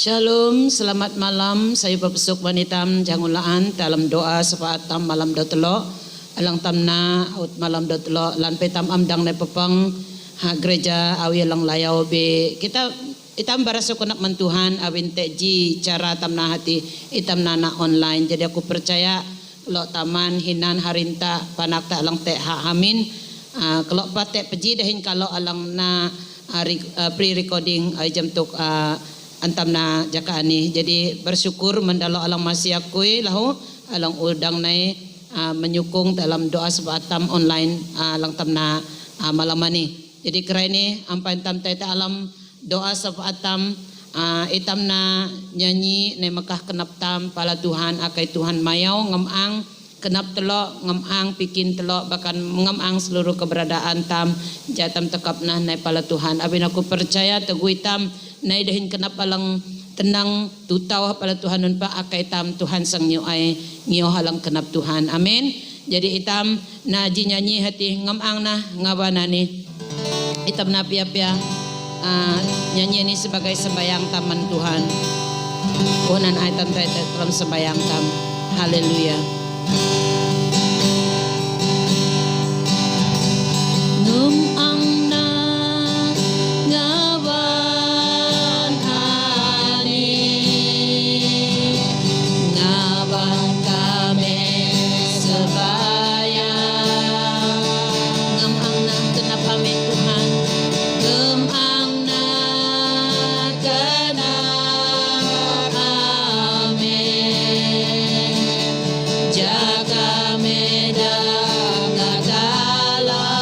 Shalom, selamat malam. Saya Babesuk Wanitam Jangulaan dalam doa sepaat tam malam do telo alang tamna out malam do telo lan petam amdang ne pepeng ha gereja awi lang layau be kita itam baraso kunak mentuhan awin teji cara tamna hati itam nana online. Jadi aku percaya kalau taman hinan harinta panak ta alang te ha hamin kalau pate peji dahin kalau alang na pre-recording jam tuk antam na jakani. Jadi bersyukur mendalo alang masyakui lahu alang udang nai menyukung dalam doa sebatam online alang tamna malam ini. Jadi kera ini ampan tam taita alam doa sebatam itam na nyanyi ne Mekah kenap tam pala Tuhan akai Tuhan mayau ngemang kenap telok ngemang pikin telok bahkan ngemang seluruh keberadaan tam jatam tekap nah nai pala Tuhan. Abin aku percaya teguh itam nai dahin kenap alang tenang tutau pala Tuhan nun pa akai tam Tuhan sang nyo ay nyo halang kenap Tuhan. Amin. Jadi itam na nyanyi hati ngemang nah ngawana ni itam na pia-pia nyanyi ini sebagai sembayang taman Tuhan. Unan ay tam dalam sembayang tam. Haleluya. Ngumang na ngawan ani ngawan kami sebayang ngumang na kenap kami Tuhan ngumang na kenap kami jaga medang gagalau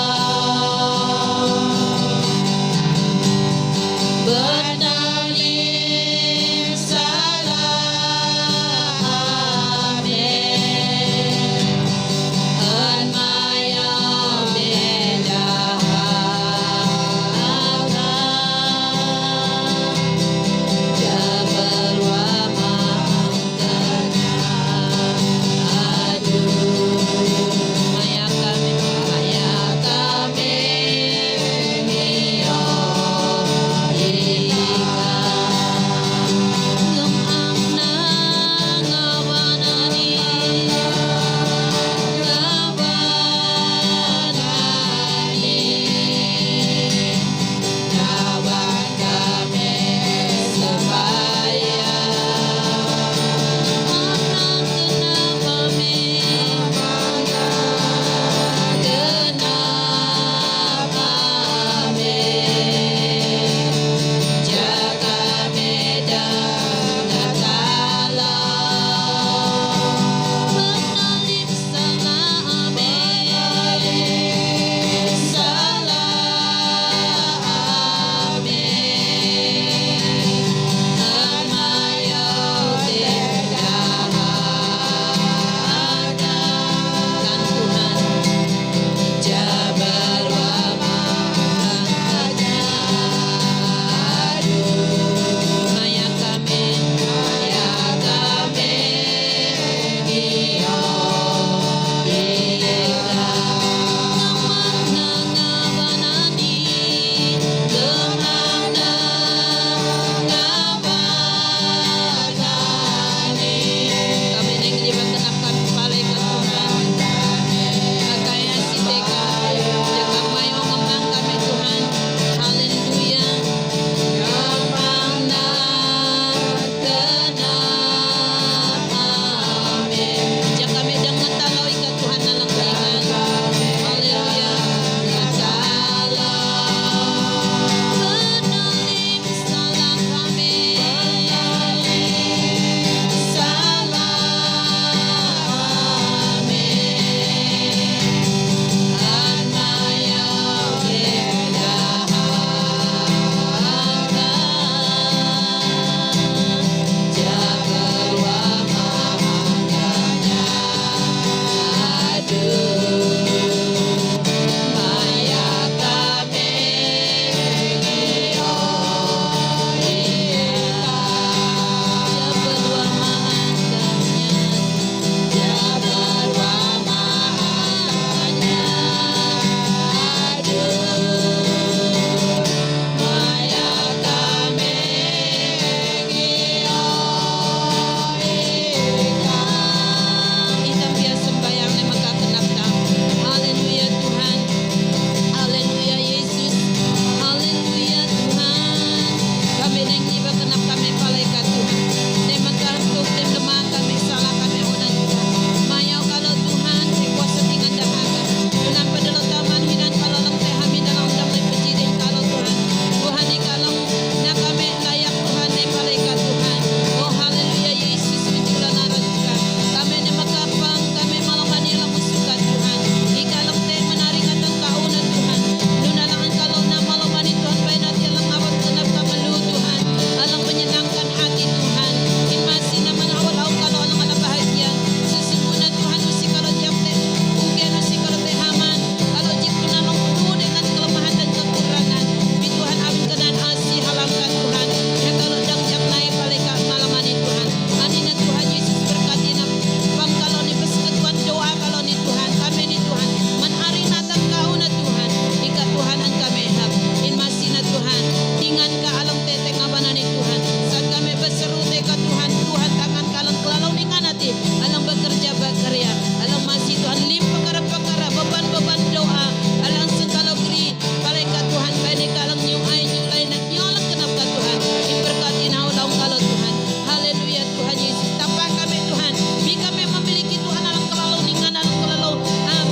Tuhan, Tuhan tangan kalang kelalau ningan hati, alang bekerja berkarya, alang masih Tuhan lim perkara-perkara, beban-beban doa, alang sengkalau geri, malaikat Tuhan, bani kalang nyulai nak nyolang kenapa Tuhan, diberkati nau daun kalau Tuhan, haleluya Tuhan Yesus, tanpa kami Tuhan, bi kami memiliki Tuhan alang kelalau ningan, alang kelalau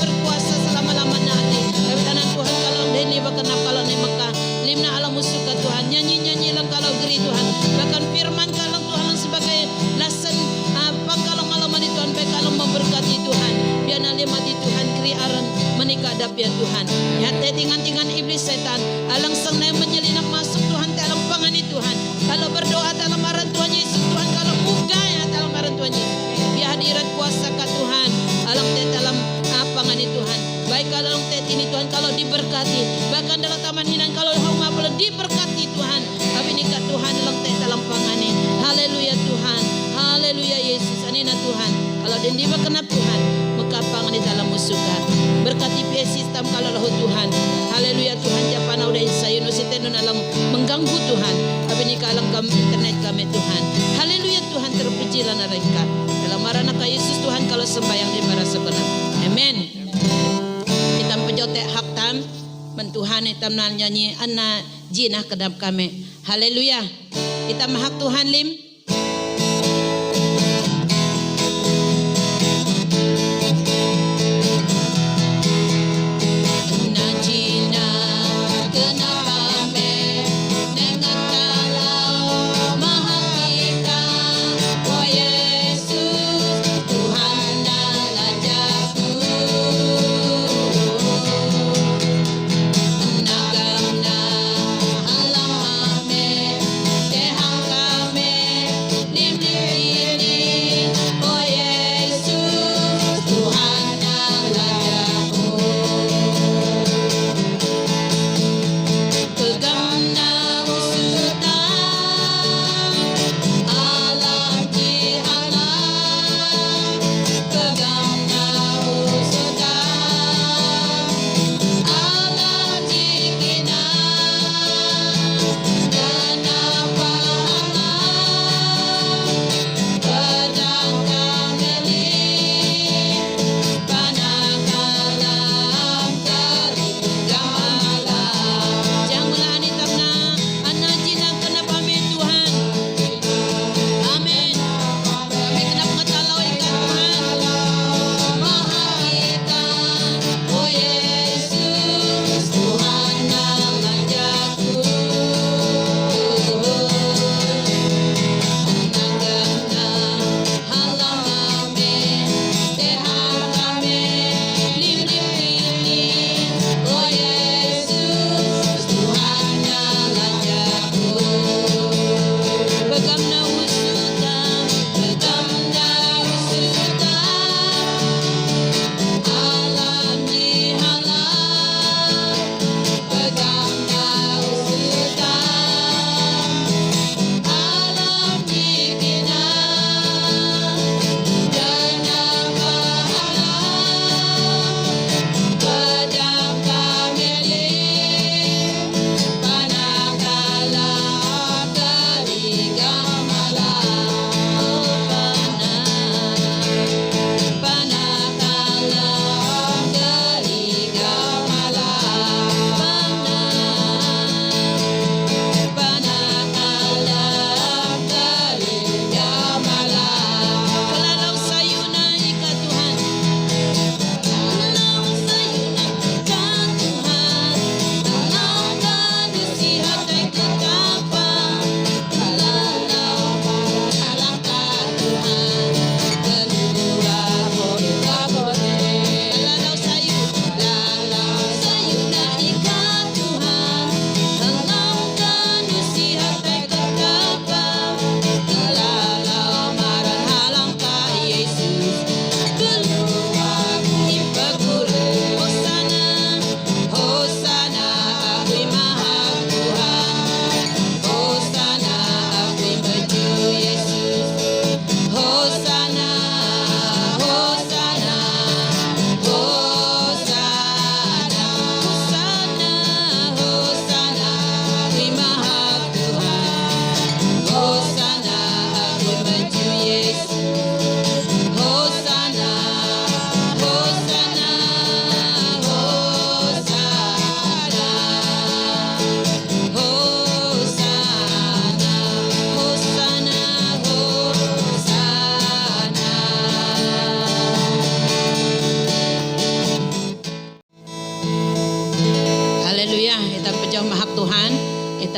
berkuasa selama-lamanya hati, tapi tanah Tuhan kalau deni berkenap kalau ni Mekah, limna alam musuh ke Tuhan, nyanyi-nyanyi lang kalau geri Tuhan, bahkan firman kalau Tuhan sebagai lasan pangkalong alaman di Tuhan, baik kalau memberkati Tuhan, biar nalimati Tuhan kri aran menikah dapian Tuhan, ya tingan-tingan iblis setan, alang sang na menyelinap masuk Tuhan, dalam pangani Tuhan, kalau berdoa dalam aran Tuhan Yesus Tuhan, kalau buka ya dalam aran Tuhan Yesus, biar hadirat kuasa ke Tuhan, alang dalam pangani Tuhan, baik kalau tet ini Tuhan kalau diberkati, bahkan dalam taman hinan kalau hamba boleh diberkati Tuhan, tapi nikah Tuhan dalam pangani, haleluya Tuhan, haleluya Yesus, anina Tuhan, kalau dia diberkenap Tuhan, maka pangani dalam musuka, berkati pihak sistem kalau lahu Tuhan, haleluya Tuhan, japan udah sayun usiten dalam mengganggu Tuhan, tapi nikah alang kami internet kami Tuhan, haleluya Tuhan, terpujilah mereka, dalam marana ka Yesus Tuhan, kalau sembahyang di para sebenar, amen. Kita pejotek hak tam, mentuhan hitam nyanyi anna jinah kedap kami, haleluya. Kita mahak Tuhan lim. Alam ame, tehang kame,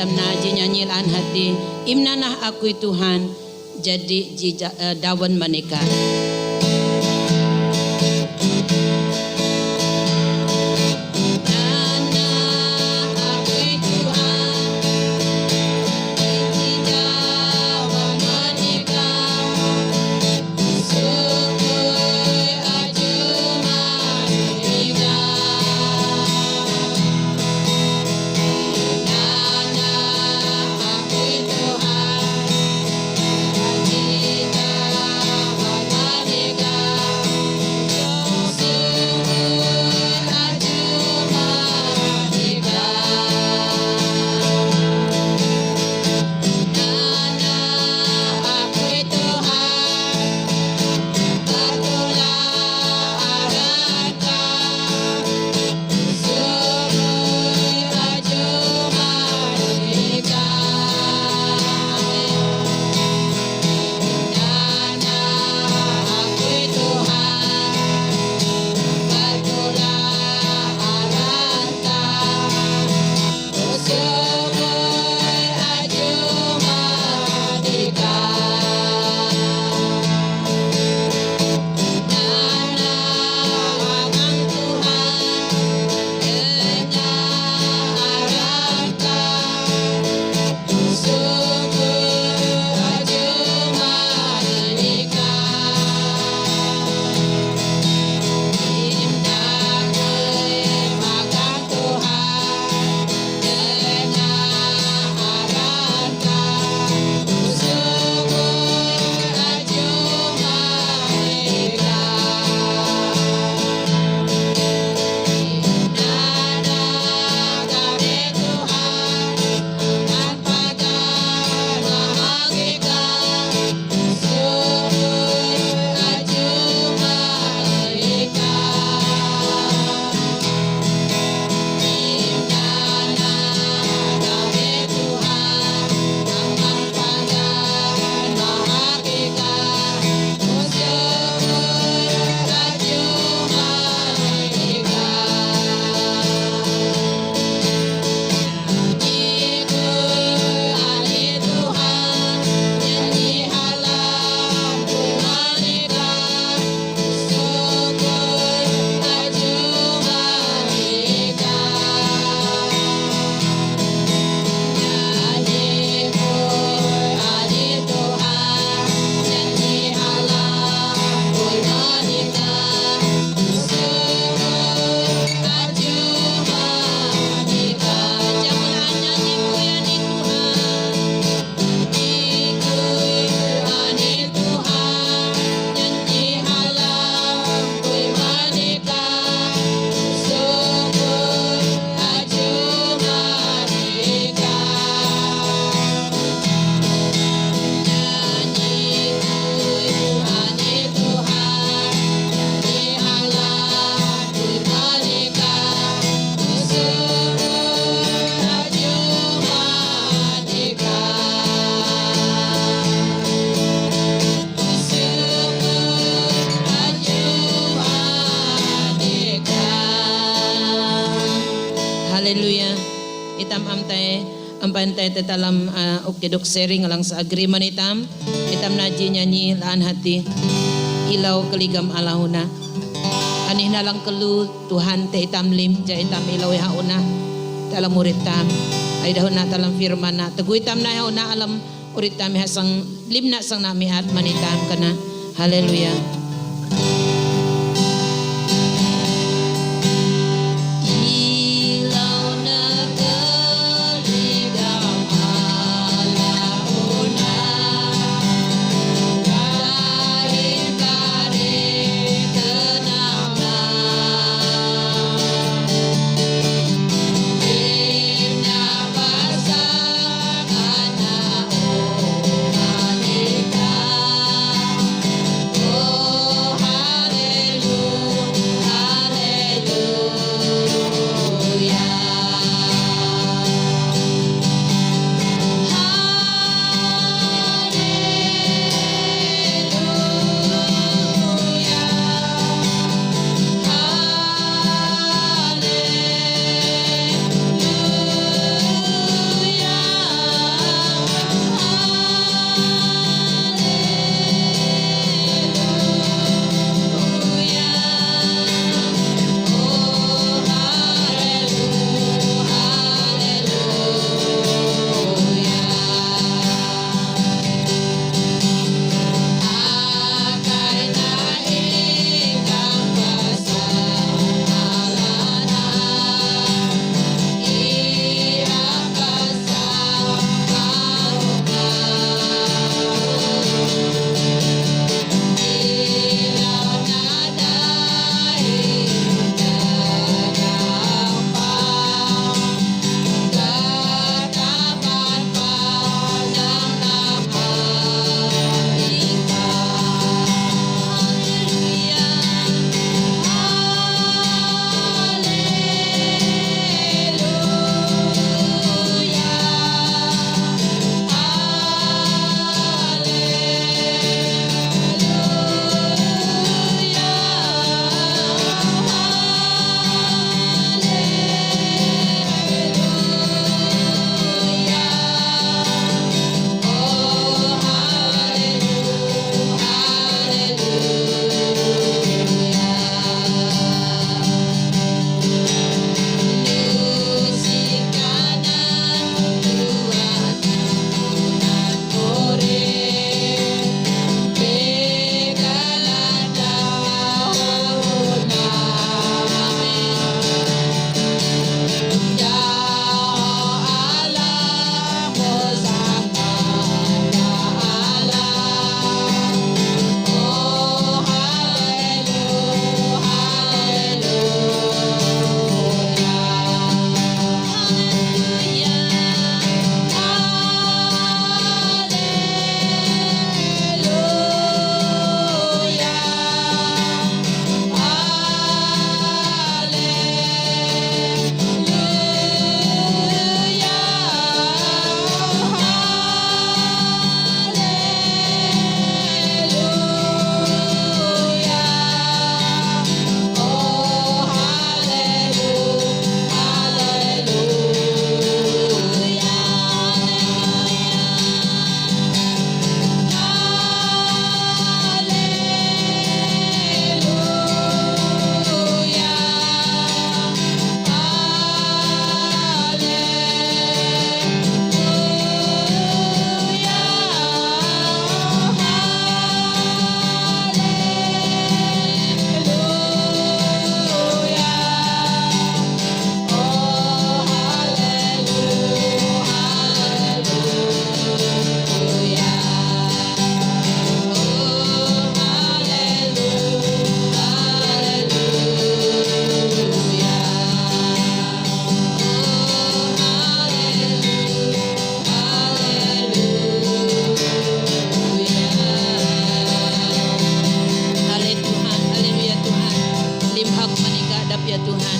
tamna jinyanyilan hati imnanah aku Tuhan jadi dawan manika. Haleluya. Itam amtay ampantay tetalam ukidok sharing alang sa agreement itam naji nyanyi laan hati ilaw keligam alahuna anih nalang kelu Tuhan te itam lim ja itam ilaw hauna dalam murid tam ay dahuna dalam firman na teguh itam na hauna alam murid tam hasang limna sang nami at manitam kana. Haleluya. Oh Tuhan.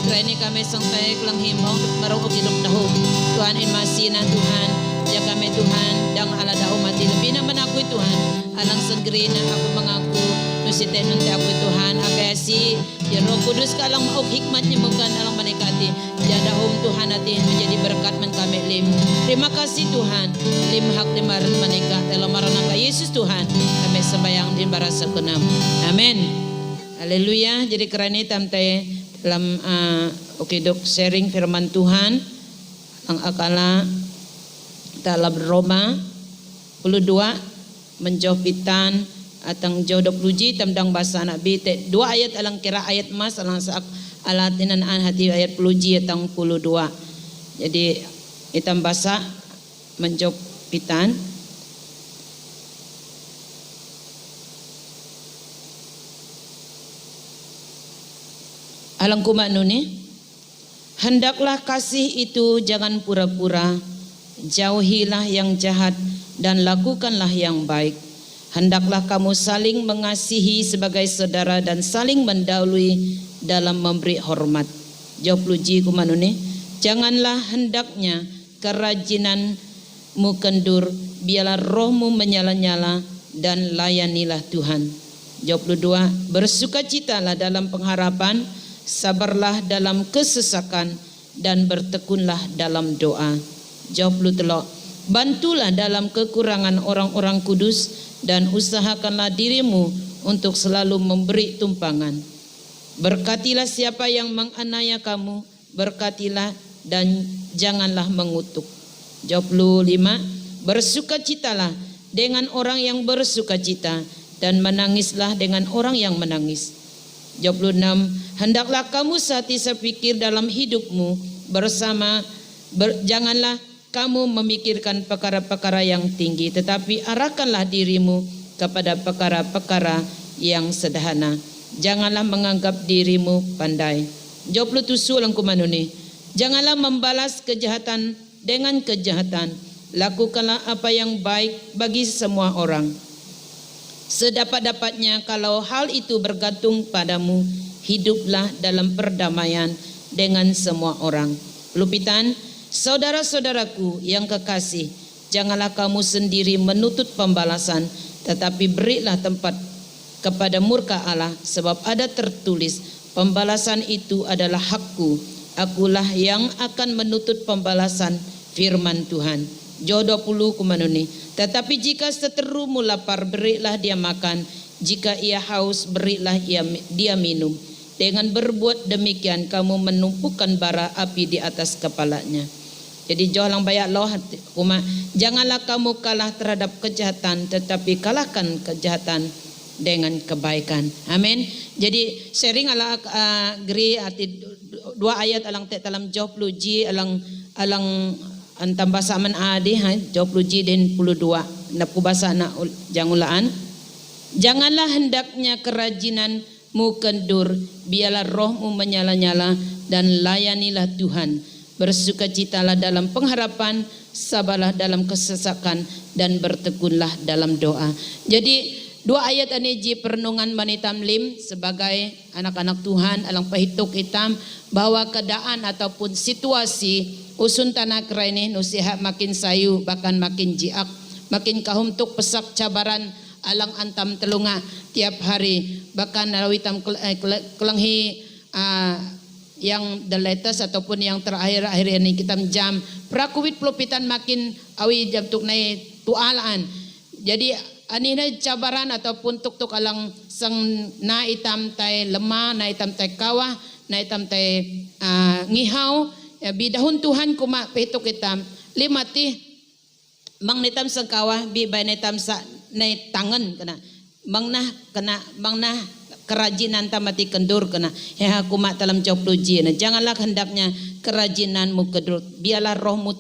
Kerana kami sangtai kelang himbang marong hidup dahum. Tuhan imasinan Tuhan. Jaga kami Tuhan dang ala dahum mati lebih naman aku Tuhan. Alang senggerina aku mengaku nusite nunti aku Tuhan. Akasi ya Roh Kudus kalang mauk hikmatnya bukan alang menikati. Ya dahum Tuhan hati menjadi berkat men kami lim. Terima kasih Tuhan. Lim hak limaran menikah dalam marana Yesus Tuhan. Kami sembayang di barasa kenam. Amin. Haleluya. Jadi kerana tamtai dalam okidok sharing firman Tuhan ang akala dalam Roma 22 menjopitan atang jodoh pluji tamdang bahasa anak bite 2 ayat alang kira ayat mas alang saak alatinan an hati ayat pluji atang 22. Jadi itam bahasa menjopitan alang kumano ni, hendaklah kasih itu jangan pura-pura, jauhilah yang jahat dan lakukanlah yang baik. Hendaklah kamu saling mengasihi sebagai saudara dan saling mendahului dalam memberi hormat. Jawab luji kumano ni, janganlah hendaknya kerajinanmu kendur, biarlah rohmu menyala-nyala dan layanilah Tuhan. Jawab 2, bersukacitalah dalam pengharapan, sabarlah dalam kesesakan dan bertekunlah dalam doa. Jawab 3, bantulah dalam kekurangan orang-orang kudus dan usahakanlah dirimu untuk selalu memberi tumpangan. Berkatilah siapa yang menganiaya kamu, berkatilah dan janganlah mengutuk. Jawab 5, bersukacitalah dengan orang yang bersukacita dan menangislah dengan orang yang menangis. Jawab 6, hendaklah kamu senantiasa pikir dalam hidupmu bersama janganlah kamu memikirkan perkara-perkara yang tinggi, tetapi arahkanlah dirimu kepada perkara-perkara yang sederhana. Janganlah menganggap dirimu pandai. Jawab 7 lang kumano ni, janganlah membalas kejahatan dengan kejahatan. Lakukanlah apa yang baik bagi semua orang. Sedapat-dapatnya kalau hal itu bergantung padamu, hiduplah dalam perdamaian dengan semua orang. Lupitan, saudara-saudaraku yang kekasih, janganlah kamu sendiri menuntut pembalasan, tetapi berilah tempat kepada murka Allah, sebab ada tertulis, pembalasan itu adalah hakku, akulah yang akan menuntut pembalasan, firman Tuhan. Jodoh 20 kumano ni, tetapi jika seterumu lapar, berilah dia makan, jika ia haus, berilah dia minum. Dengan berbuat demikian kamu menumpukan bara api di atas kepalanya. Jadi jolang bayak loh kuma, janganlah kamu kalah terhadap kejahatan, tetapi kalahkan kejahatan dengan kebaikan. Amin. Jadi sharing ala gri ati 2 ayat alang te dalam job luji alang antam bahasa man adi job luji den 22 napu bahasa na jangulaan. Janganlah hendaknya kerajinanmu kendur, biarlah rohmu menyala-nyala dan layanilah Tuhan. Bersukacitalah dalam pengharapan, sabarlah dalam kesesakan dan bertekunlah dalam doa. Jadi 2 ayat ini ji perenungan manitam lim sebagai anak-anak Tuhan alang pahituk hitam bahwa keadaan ataupun situasi usun tanah kerani nusihat makin sayu bahkan makin jiak, makin kahumtuk pesak cabaran alang antam telunga tiap hari, bahkan narawitam kelenghi yang the latest ataupun yang terakhir-akhir ini kita jam prakuwit pelupitan makin awi jam tuk nai tualaan. Jadi anina cabaran ataupun tuk alang sang na itam tay lemah, na itam tay kawah, na itam tay ngihau ya bidahun Tuhan kuma pehituk itam limati mang nitam sang kawah bi bay nitam sa nai tangan kena mangna kerajinan tamati kendur kena ya kuma dalam job luji na janganlah hendaknya kerajinanmu kendur, biarlah rohmu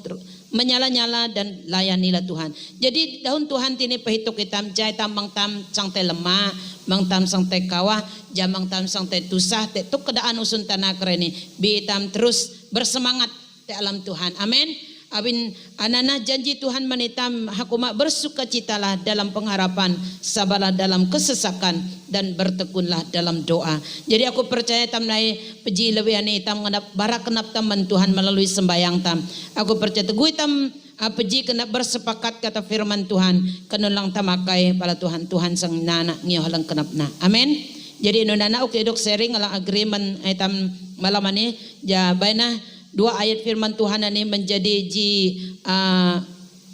menyala-nyala dan layanilah Tuhan. Jadi daun Tuhan tini pahituk hitam jai tamang tam sang te lemah, mang tam sang te kawah, jamang tam sang te tusah, te tuk kedaan usun tanah kereni, bi hitam terus bersemangat te alam Tuhan. Amin. Abin anana janji Tuhan manitam hakuma bersukacitalah dalam pengharapan, sabarlah dalam kesesakan, dan bertekunlah dalam doa. Jadi aku percaya tam nai peji lebih ani tam ngadap barak kenap taman Tuhan melalui sembayang tam. Aku percaya teguh tam peji kena bersepakat kata firman Tuhan kenulang tamakai pala Tuhan sang nana ngio halang kenapna. Amin. Jadi nunana oke dok sharing alang agreement tam malam ini ja baina dua ayat firman Tuhan ini menjadi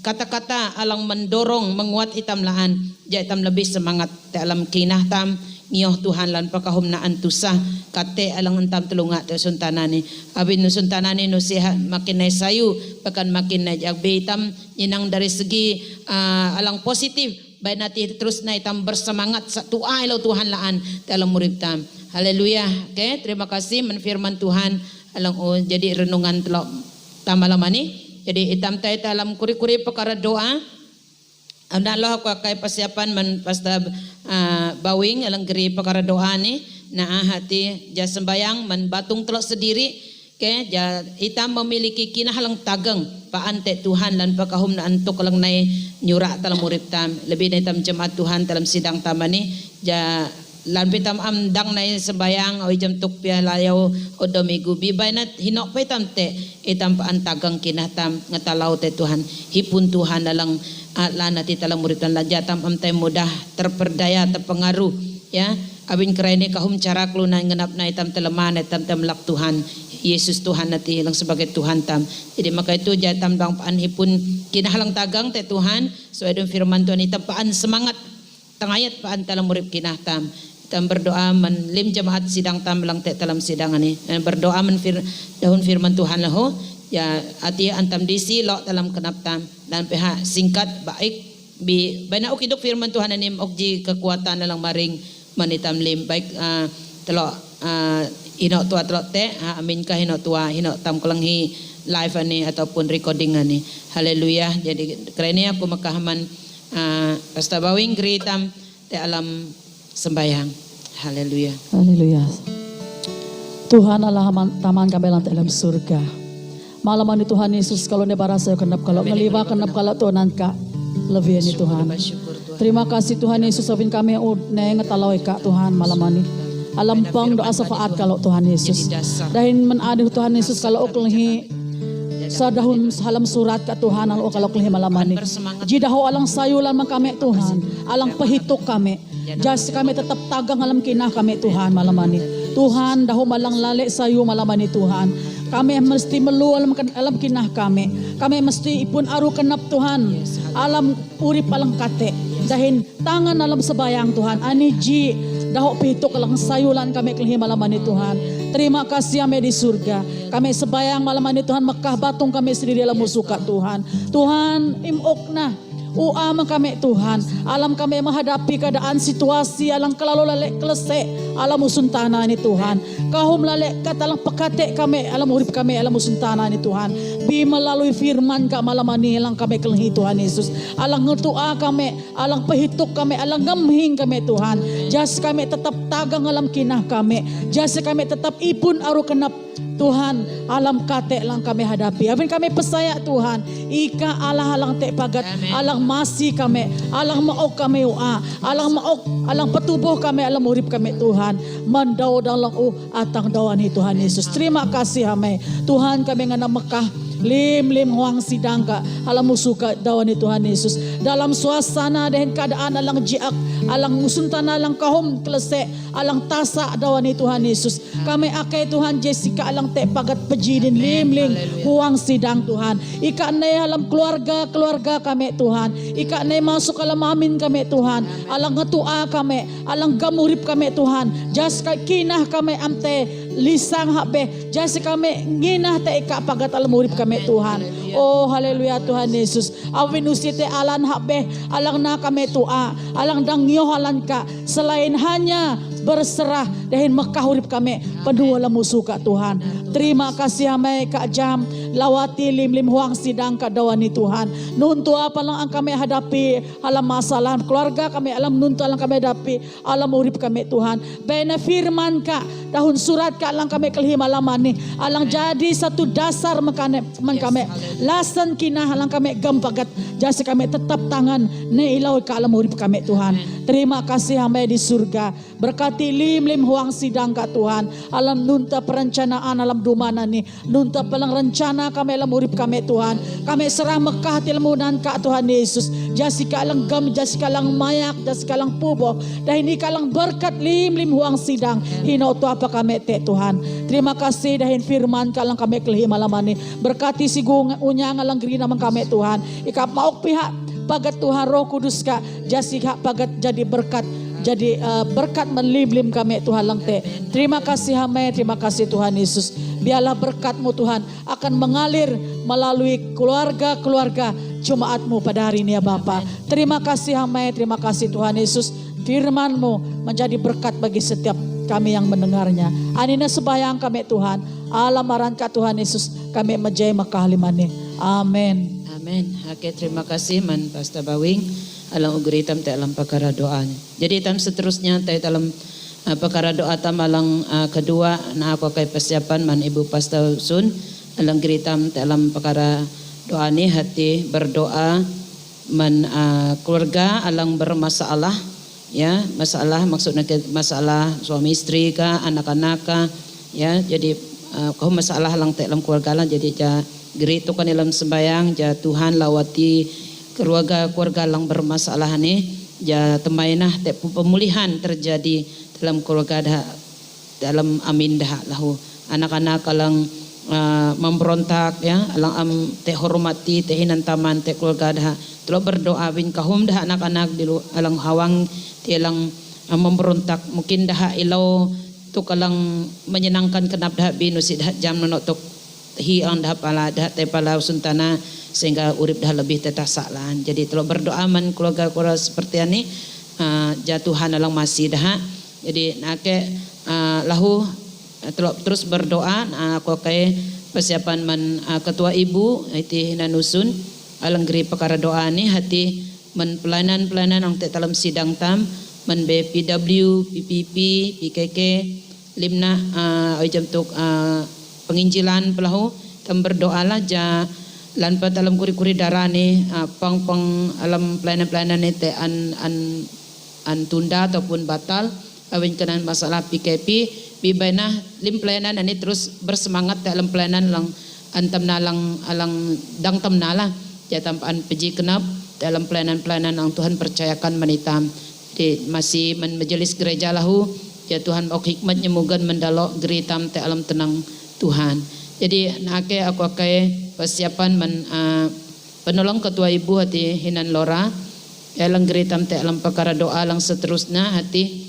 kata-kata alang mendorong menguat itam lahan ja itam lebih semangat dalam kinah tam ngioh Tuhan lan pakahum na antusah kate alang entam telunga te suntanani abin nu suntanani nu sehat makin na sayu bahkan makin na jagbe itam inang dari segi alang positif baik nanti terus na itam bersemangat satu ilaw Tuhan laan dalam murid tam. Haleluya. Oke, terima kasih menfirman Tuhan alang jadi renungan telok tamalam ini. Jadi itam tay dalam kuri-kuri perkara doa. Allah aku akai persiapan men pasta bawing alang geri perkara doa ni. Nah hati ja sembayang men batung telok sendiri. Ke ja itam memiliki kinah alang tageng paan te Tuhan lan pakahum na antuk alang nai nyurak dalam murid tam. Lebih na itam jemaat Tuhan dalam sidang tamani ja lan pitam amdang na sembayang o jam tuk pia layaw o domigu bibay na hinok pa itam te itam paan tagang kinatam ngatalaw te Tuhan hipun Tuhan dalang lana ti talang murid lan jatam amtay mudah terperdaya terpengaruh ya abin kerene kahum cara kluna ngenap na itam teleman itam temlak Tuhan Yesus Tuhan nati lang sebagai Tuhan tam. Jadi maka itu jatam bang paan hipun kinahalang tagang te Tuhan so edon firman Tuhan itam paan semangat tangayat paan talang murid kinah tam. Dan berdoa menlim jemaat sidang tam lang te dalam sidang ini dan berdoa dahun firman Tuhan lahu ya ati antam disi lo dalam kenap tam dan pihak singkat baik bi bana ukidok firman Tuhan ini okji kekuatan dalam maring manitam lim baik telo ino tua telo te amin ka ino tua ino tam kelanghi live ini ataupun recording ini. Haleluya. Jadi kerana aku makahaman pasta bawing geritam te alam sembayang. Haleluya. Haleluya. Tuhan Allah taman kami dalam surga. Malam ini Tuhan Yesus kalau ne barasa kenap kalau ngeliwa kenap kalau Tuhan ka lebih ini Tuhan. Terima kasih Tuhan Yesus sabin kami ne ngetalaw ka Tuhan malam ini. Alampang doa syafaat kalau Tuhan Yesus. Dahin menadih Tuhan Yesus kalau uklhi sa dahun halam surat ka Tuhan kalau uklhi malam ini. Jidaho alang sayulan man kami Tuhan. Alang pahitok kami. Jas kami tetap tagang alam kinah kami Tuhan malam ini. Tuhan dahu malang lalik sayu malam ini Tuhan. Kami mesti melual alam kinah kami. Kami mesti ipun aru kenap Tuhan. Alam urip alang kate. Dahin tangan alam sebayang Tuhan. Ani ji dahu pihitok alang sayulan kami kelih malam ini Tuhan. Terima kasih kami di surga. Kami sebayang malam ini Tuhan. Mekah batung kami sendiri dalam musuka Tuhan. Tuhan imok na. Uama kami Tuhan, alam kami menghadapi keadaan situasi alang kelalu lalek kelese alam musuntana ni Tuhan. Kahum lalek katalang pekate kami alam urip kami alam musuntana ni Tuhan. Bi melalui firman ka malam ani alang kami kelhi Tuhan Yesus. Alang ngetua kami, alang pehituk kami, alang ngamhing kami Tuhan. Jas kami tetap tagang alam kinah kami. Jas kami tetap ipun aru kenap Tuhan alam kate lang kami hadapi. Abin kami pesaya Tuhan. Ika Allah alang te pagat. Amen. Alang masih kami. Alang maok kami ua. Alang maok. Alang petubuh kami. Alang urip kami Tuhan. Mandaw dalang atang dawan ni Tuhan Yesus. Terima kasih kami. Tuhan kami ngana Mekah. Lim huang sidang ka alam musuka dawan ni Tuhan Yesus dalam suasana dan keadaan alang jiak alang musuntana alang kahum kelese alang tasa dawan ni Tuhan Yesus kami akai Tuhan Jessica alang te pagat pejidin lim huang sidang Tuhan ika ne alam keluarga kami Tuhan ika ne masuk alam amin kami Tuhan alang ngetua kami alang gamurip kami Tuhan jas kinah kami amte lisang habe jas kami nginah te ika pagat alam urip kami Tuhan. Oh haleluya Tuhan Yesus. Awin usite alan habe alang na kami tua. Alang dangyo halan ka. Selain hanya berserah dahin makahurip kami penuh lamu suka Tuhan. Terima kasih amai Kak Jam lawati lim huang sidang Kak Dawani Tuhan. Nuntu apa lang ang kami hadapi alam masalah keluarga kami, alam nuntu alang kami hadapi alam urip kami Tuhan. Bena firman Kak dahun surat Kak alang kami kelihim alamani alang jadi satu dasar makane kami lasan kinah alang kami gampagat jasa kami tetap tangan ne ilaw Kak alam urip kami Tuhan. Terima kasih amai di surga berkati lim huang sidang Kak Tuhan. Alam nunta perencanaan alam dumana ni nunta palang rencana kami alam urip kami Tuhan. Kami serah Mekah tilmunan Kak Tuhan Yesus. Jasika lang gam, jasika lang mayak, jasika lang pubo. Dahil ini kalang berkat lim huang sidang. Hinoto apa kami te Tuhan. Terima kasih dahil firman kalang kami kelihim alamani. Berkati si unyang alang geri naman kami Tuhan. Ika mauk pihak pagat Tuhan Roh Kudus Kak. Jasika pagat jadi berkat. Jadi berkat menlim kami Tuhan lang te. Terima kasih hamai, terima kasih Tuhan Yesus. Biarlah berkat-Mu Tuhan akan mengalir melalui keluarga-keluarga jemaat-Mu pada hari ini ya Bapa. Terima kasih hamai, terima kasih Tuhan Yesus. Firman-Mu menjadi berkat bagi setiap kami yang mendengarnya. Anina sebayang kami Tuhan. Alamaran ka Tuhan Yesus kami menjai makahalimani. Amin. Amin. Oke, terima kasih Man Pastor Bawing. Alang ugri tam te alam perkara doanya. Jadi tam seterusnya te dalam perkara doa tam alang kedua na aku kay persiapan man Ibu Pastor Sun alang geri tam te alam perkara doa ni hati berdoa man keluarga alang bermasalah ya, masalah maksudnya masalah suami istri ka, anak-anak ka ya. Jadi kau masalah alang te alam keluarga lang jadi ja geri tu kan dalam sembayang ja Tuhan lawati keluarga lang bermasalah ni ja temainah te pemulihan terjadi dalam keluarga dalam amin dah lahu anak-anak alang memberontak ya alang te hormati te hinantaman te keluarga dah telo berdoa bin kahum dah anak-anak di alang hawang te alang memberontak mungkin dah ilau tu kalang menyenangkan kenap dah binusi dah jam notok hi ang dah pala dah te pala suntana sehingga urip dah lebih tetasalan. Jadi kalau berdoa man keluarga seperti ini jatuhan alang masih dah. Jadi nake lahu terus berdoa aku kay persiapan man ketua ibu iti nanusun alang geri perkara doa ni hati man pelayanan ang dalam sidang tam man BPW, PPP, PKK limna jam tuk penginjilan pelahu tam berdoalah ja lan pa dalam kuri-kuri darah ni pang alam pelayanan ni te an tunda ataupun batal awin kenan masalah PKP bibainah lim pelayanan ini terus bersemangat dalam pelayanan lang antam nalang alang dang tam nala ya tampaan peji kenap dalam pelayanan yang Tuhan percayakan menitam di masih majelis gereja lahu ya Tuhan ok hikmatnya mugan mendalok geritam te alam tenang Tuhan. Jadi nake aku akai persiapan penolong ketua ibu hati Hinan Lora alang geritam te alam perkara doa lang seterusnya hati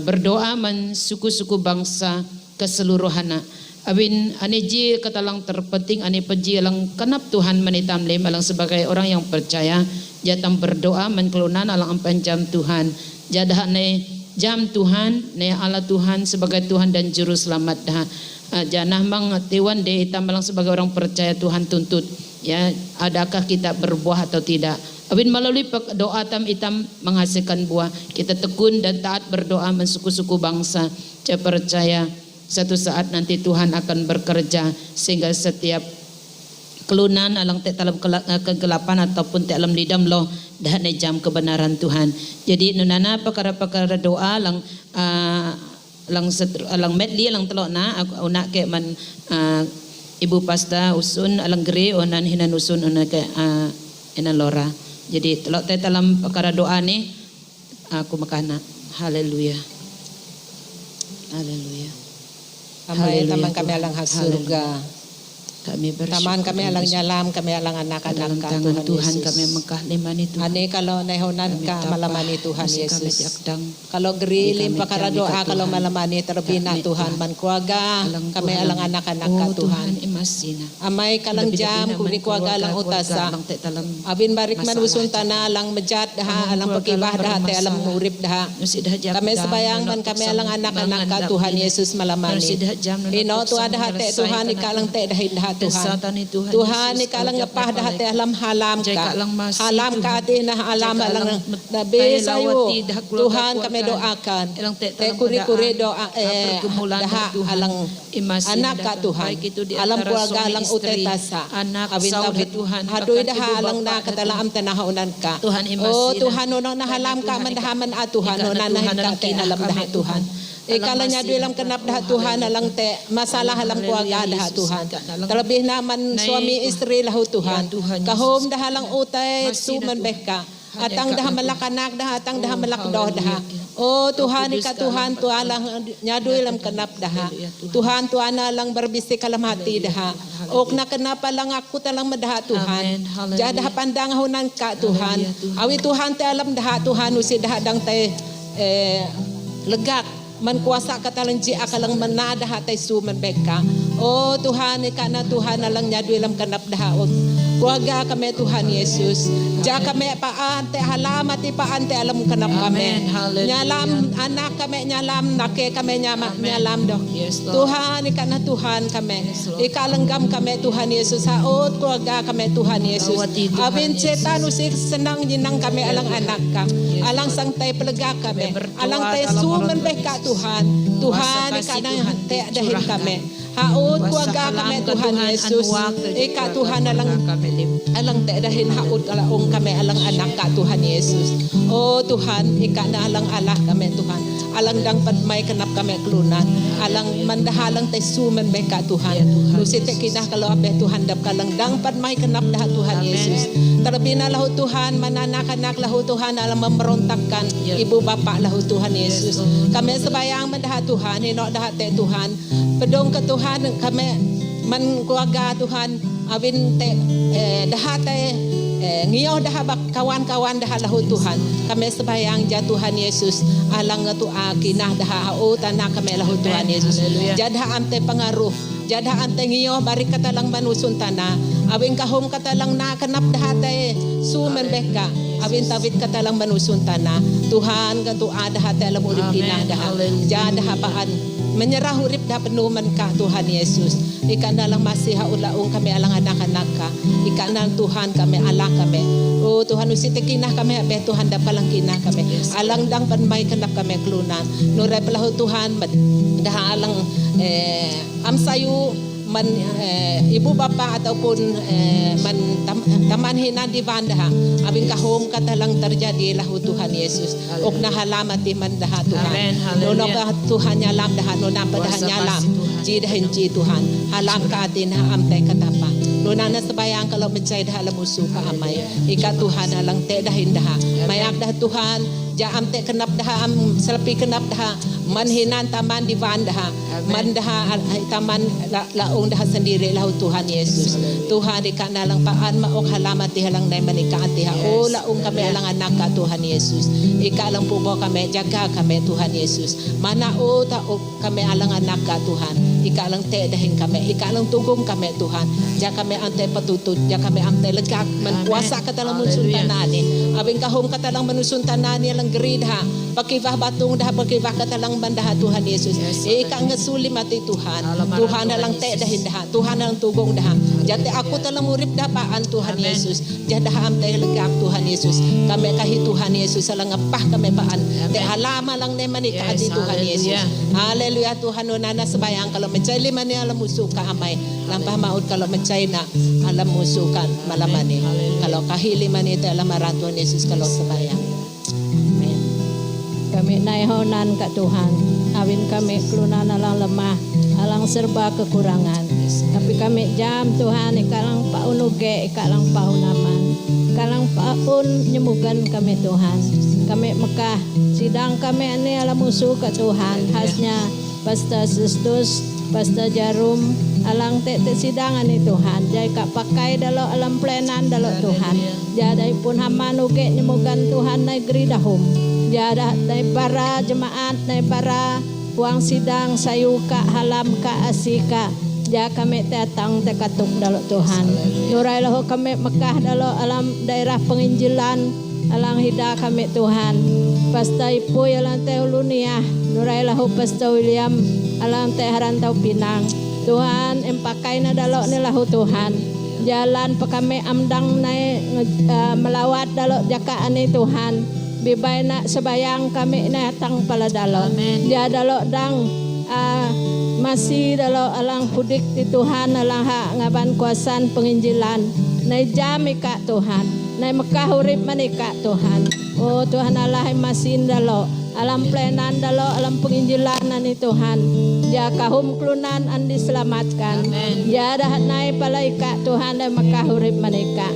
berdoa man suku-suku bangsa keseluruhan awin aniji katalang terpenting ani peji alang kenap Tuhan menitam lem alang sebagai orang yang percaya jatang berdoa man kelunan alang ampan jam Tuhan jadah ne jam Tuhan ne Allah Tuhan sebagai Tuhan dan juru selamat dah janah mang tiwan de itam malang sebagai orang percaya Tuhan tuntut ya adakah kita berbuah atau tidak awin melalui doa itam menghasilkan buah kita tekun dan taat berdoa mensuku-suku bangsa saya percaya satu saat nanti Tuhan akan bekerja sehingga setiap kelunan alang te dalam kegelapan ataupun te dalam lidam loh dah jam kebenaran Tuhan. Jadi nunana perkara-perkara doa alang medli alang telok na aku nak ke man Ibu Pasta usun alang geri onan hinan usun onan ke Hinan Lora. Jadi telok te dalam perkara doa ni aku makana. Haleluya. Haleluya. Amai taman kami alang surga. Kami bersyukur. Taman kami alang nyalam, kami alang anak-anak dalam ka tangan Tuhan Yesus. kami mengkahliman itu. Ane kalau nahonan Kami ka tapah, malamani Tuhan masih kami Yesus. diakdang. Kalau gerilim Kami pakara kami doa ka kalau Tuhan. malamani terbina Kami Tuhan Tuhan. man kuaga kami Tuhan alang anak-anak ka oh, Tuhan. imasina. Amay kalang jam kuri kuaga alang utasa. Lang te talam. Abin barik man Masalah usun tanah alang mejat daha Among alang keluarga pagibah lang daha te alang bermasalah. murip daha. Nusi dah jam. Kami sebayang man kami alang anak-anak ka Tuhan Yesus malamani. Ino tu ada te Tuhan ikalang te dahin daha Tuhan. Tuhan ikalang ngapah daha te alam halam ka. Halam ka ati na alam alang nabi sayo. Tuhan kami doakan. Te kuri-kuri doa daha alang anak ka Tuhan. Alam keluarga alang utetasa. Abin tabit hadoy daha alang na katalaam tanahaunan ka. Oh Tuhan no nahalam ka man dahaman a Tuhan no nanahin ka te alam daha Tuhan. Ikala niya dulang kenap dah Tuhan alang te masalah alang keluarga dah Tuhan. Terlebih naman suami istri lahu Tuhan. Kahom dah alang utay suman beka. Atang dah malakanak dah atang dah malakdoh dah. Oh Tuhan ika Tuhan tu alang nyadu ilam kenap dah. Tuhan tu alang berbisik kalam hati dah. Ok na kenapa lang aku talang madah Tuhan. Jadah pandang hunan ka Tuhan. Awi Tuhan te alam dah Tuhan usi dah dang te legak. Man kuasa katalang ji akalang manada hatay suman beka. Oh Tuhan ika na Tuhan alang nyadu ilam kanap dahaot. Kuaga kami Tuhan Yesus. Ja kami paan te halamat paan te alam kanap kami. Nyalam anak kami nyalam nake kami nyalam doh. Tuhan ika na Tuhan kami. Ika langgam kami Tuhan Yesus. Haot kuaga kami Tuhan Yesus. Abin setan usik senang jinang kami alang anak ka. Alang sang tay pelega kami. Alang tay suman beka Tuhan. Tuhan ika na te dahin kami. Haot kuaga kami Tuhan Yesus. Ika Tuhan alang te dahin haot kalaong kami alang anak ka Tuhan Yesus. Oh Tuhan ika na alang alah kami Tuhan. Alang dang padmay kanap kami klunan. Alang mandahalang te suman beka Tuhan. Lusi te kinah kalau abe Tuhan dap kalang dang padmay kanap dah Tuhan Yesus. Terlebih na lahu Tuhan mananak-anak lahu Tuhan alam memberontakkan ibu bapa lahu Tuhan Yesus. Kami sebayang mendah Tuhan hinok dah te Tuhan. Pedong ke Tuhan kami man keluarga Tuhan awin te dah te ngiyaw dah kawan-kawan dah lahu Tuhan. Kami sebayang ja Tuhan Yesus alang tu akinah dah tanah kami lahu Tuhan Yesus. Jadah ante pengaruh jadah ante ngiyaw bari katalang manusun tanah. Awin kahom katalang na kanap dah te sumen beka. Awin tawit katalang manusun tanah. Tuhan gantu ada hati alam urip kinah dah. Jadah paan menyerah urip dah penuman ka Tuhan Yesus. Ika na lang masih haulaong kami alang anak-anak ka. Ika na Tuhan kami alang kami. Oh Tuhan usite kinah kami abe Tuhan dapalang kinah kami. Alang dang panmay kanap kami klunan. Nuray palahu Tuhan dah alang amsayu man ibu bapa ataupun man taman hinan di bandaha abing kahom katalang terjadi lahu Tuhan Yesus ok na halamati man daha Tuhan nono ka Tuhan nyalam daha nona dah nyalam ji dahin ji Tuhan halam ka atin ha amtay katapa nona na sabayang kalau mencay daha lamusu ka amay ika Tuhan alang te dahin daha mayak dah Tuhan ja amte kenap daha am selpi kenap daha manhinan taman di bandaha man daha taman laong daha sendiri lahu Tuhan Yesus. Tuhan ika na lang paan maok halamat di halang na manika ati ha. O laong kami alang anak ka Tuhan Yesus. Ika lang pubo kami jaga kami Tuhan Yesus. Mana o taok kami alang anak ka Tuhan. Ika lang te dahin kami. Ika lang tugong kami Tuhan. Ja kami ante patutut. Ja kami ante legak man kuasa ka talang munsuntanani. Abing kahom ka talang manusuntanani alang gerid ha. Pakibah batung dah pakibah ka talang bandaha Tuhan Yesus. Ika ngasulim ati Tuhan. Tuhan alang te dahin dah. Tuhan alang tugong dah. Jati aku talang urip dapaan Tuhan Yesus. Jadah amte legak Tuhan Yesus. Kami kahi Tuhan Yesus alang ngapah kami paan. Te halama lang ne manika ati Tuhan Yesus. Haleluya Tuhan nana sebayang kalau mencay lima ni alam musuh ka amay. Lampah maut kalau mencay na alam musuh ka malamani. Kalau kahi lima ni te alam maran Tuhan Yesus kalau sebayang. Amen. Kami naihonan ka Tuhan. Awin kami kelunan alang lemah, alang serba kekurangan. Tapi kami jam Tuhan, ikalang paunuge, ikalang paunaman. Ikalang paun nyemugan kami Tuhan. Kami Mekah, sidang kami ini alam musuh ke Tuhan. Hasnya Pastor Sistus Pastor Jarum alang te sidangan ni Tuhan. Jai kak pakai dalo alam plenan dalo Tuhan. Jadai pun haman uge nyemogan Tuhan negeri dahum. Jada dai para jemaat dai para puang sidang sayu kak halam kak asika. Ja kami datang te katuk dalo Tuhan. Nurai lahu kami Mekah dalo alam daerah penginjilan alang hida kami Tuhan. Pastor Ipu alang te Ulunia. Nurai lahu Pastor William alang te Harantau Pinang. Tuhan empakai na dalo ni lahu Tuhan. Jalan pa kami amdang na melawat dalo jakaan ni Tuhan. Bibay na sebayang kami na tang pala dalo. Ja dalo dang masih dalo alang pudik di Tuhan alang ha ngaban kuasan penginjilan. Nay jami ka Tuhan. Nay makahurip manika Tuhan. Oh Tuhan Allah masin dalo alam plenan dalo alam penginjilan ni Tuhan. Ja kahum klunan an diselamatkan. Ja dah nai palaika Tuhan dan makahurip manika.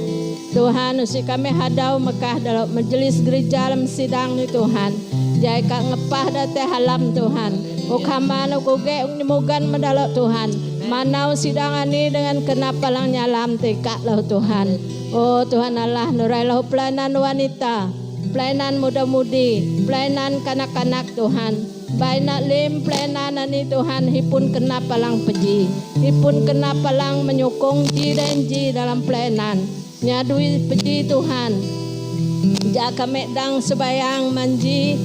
Tuhan usi kami hadau Mekah dalam majelis gereja dalam sidang ni Tuhan. Jai ka ngepah date halam Tuhan. Ukamana kuge nimugan medalo Tuhan. Manau sidangan ni dengan kenapa lang nyalam tika lah Tuhan. Oh Tuhan Allah nurai lahu pelayanan wanita, pelayanan muda-mudi, pelayanan kanak-kanak Tuhan. Baina lim pelayanan ni Tuhan hipun kenapa lang peji. Hipun kenapa lang menyokong ji dan ji dalam pelayanan. Nyadui peji Tuhan. Ja kami dang sebayang manji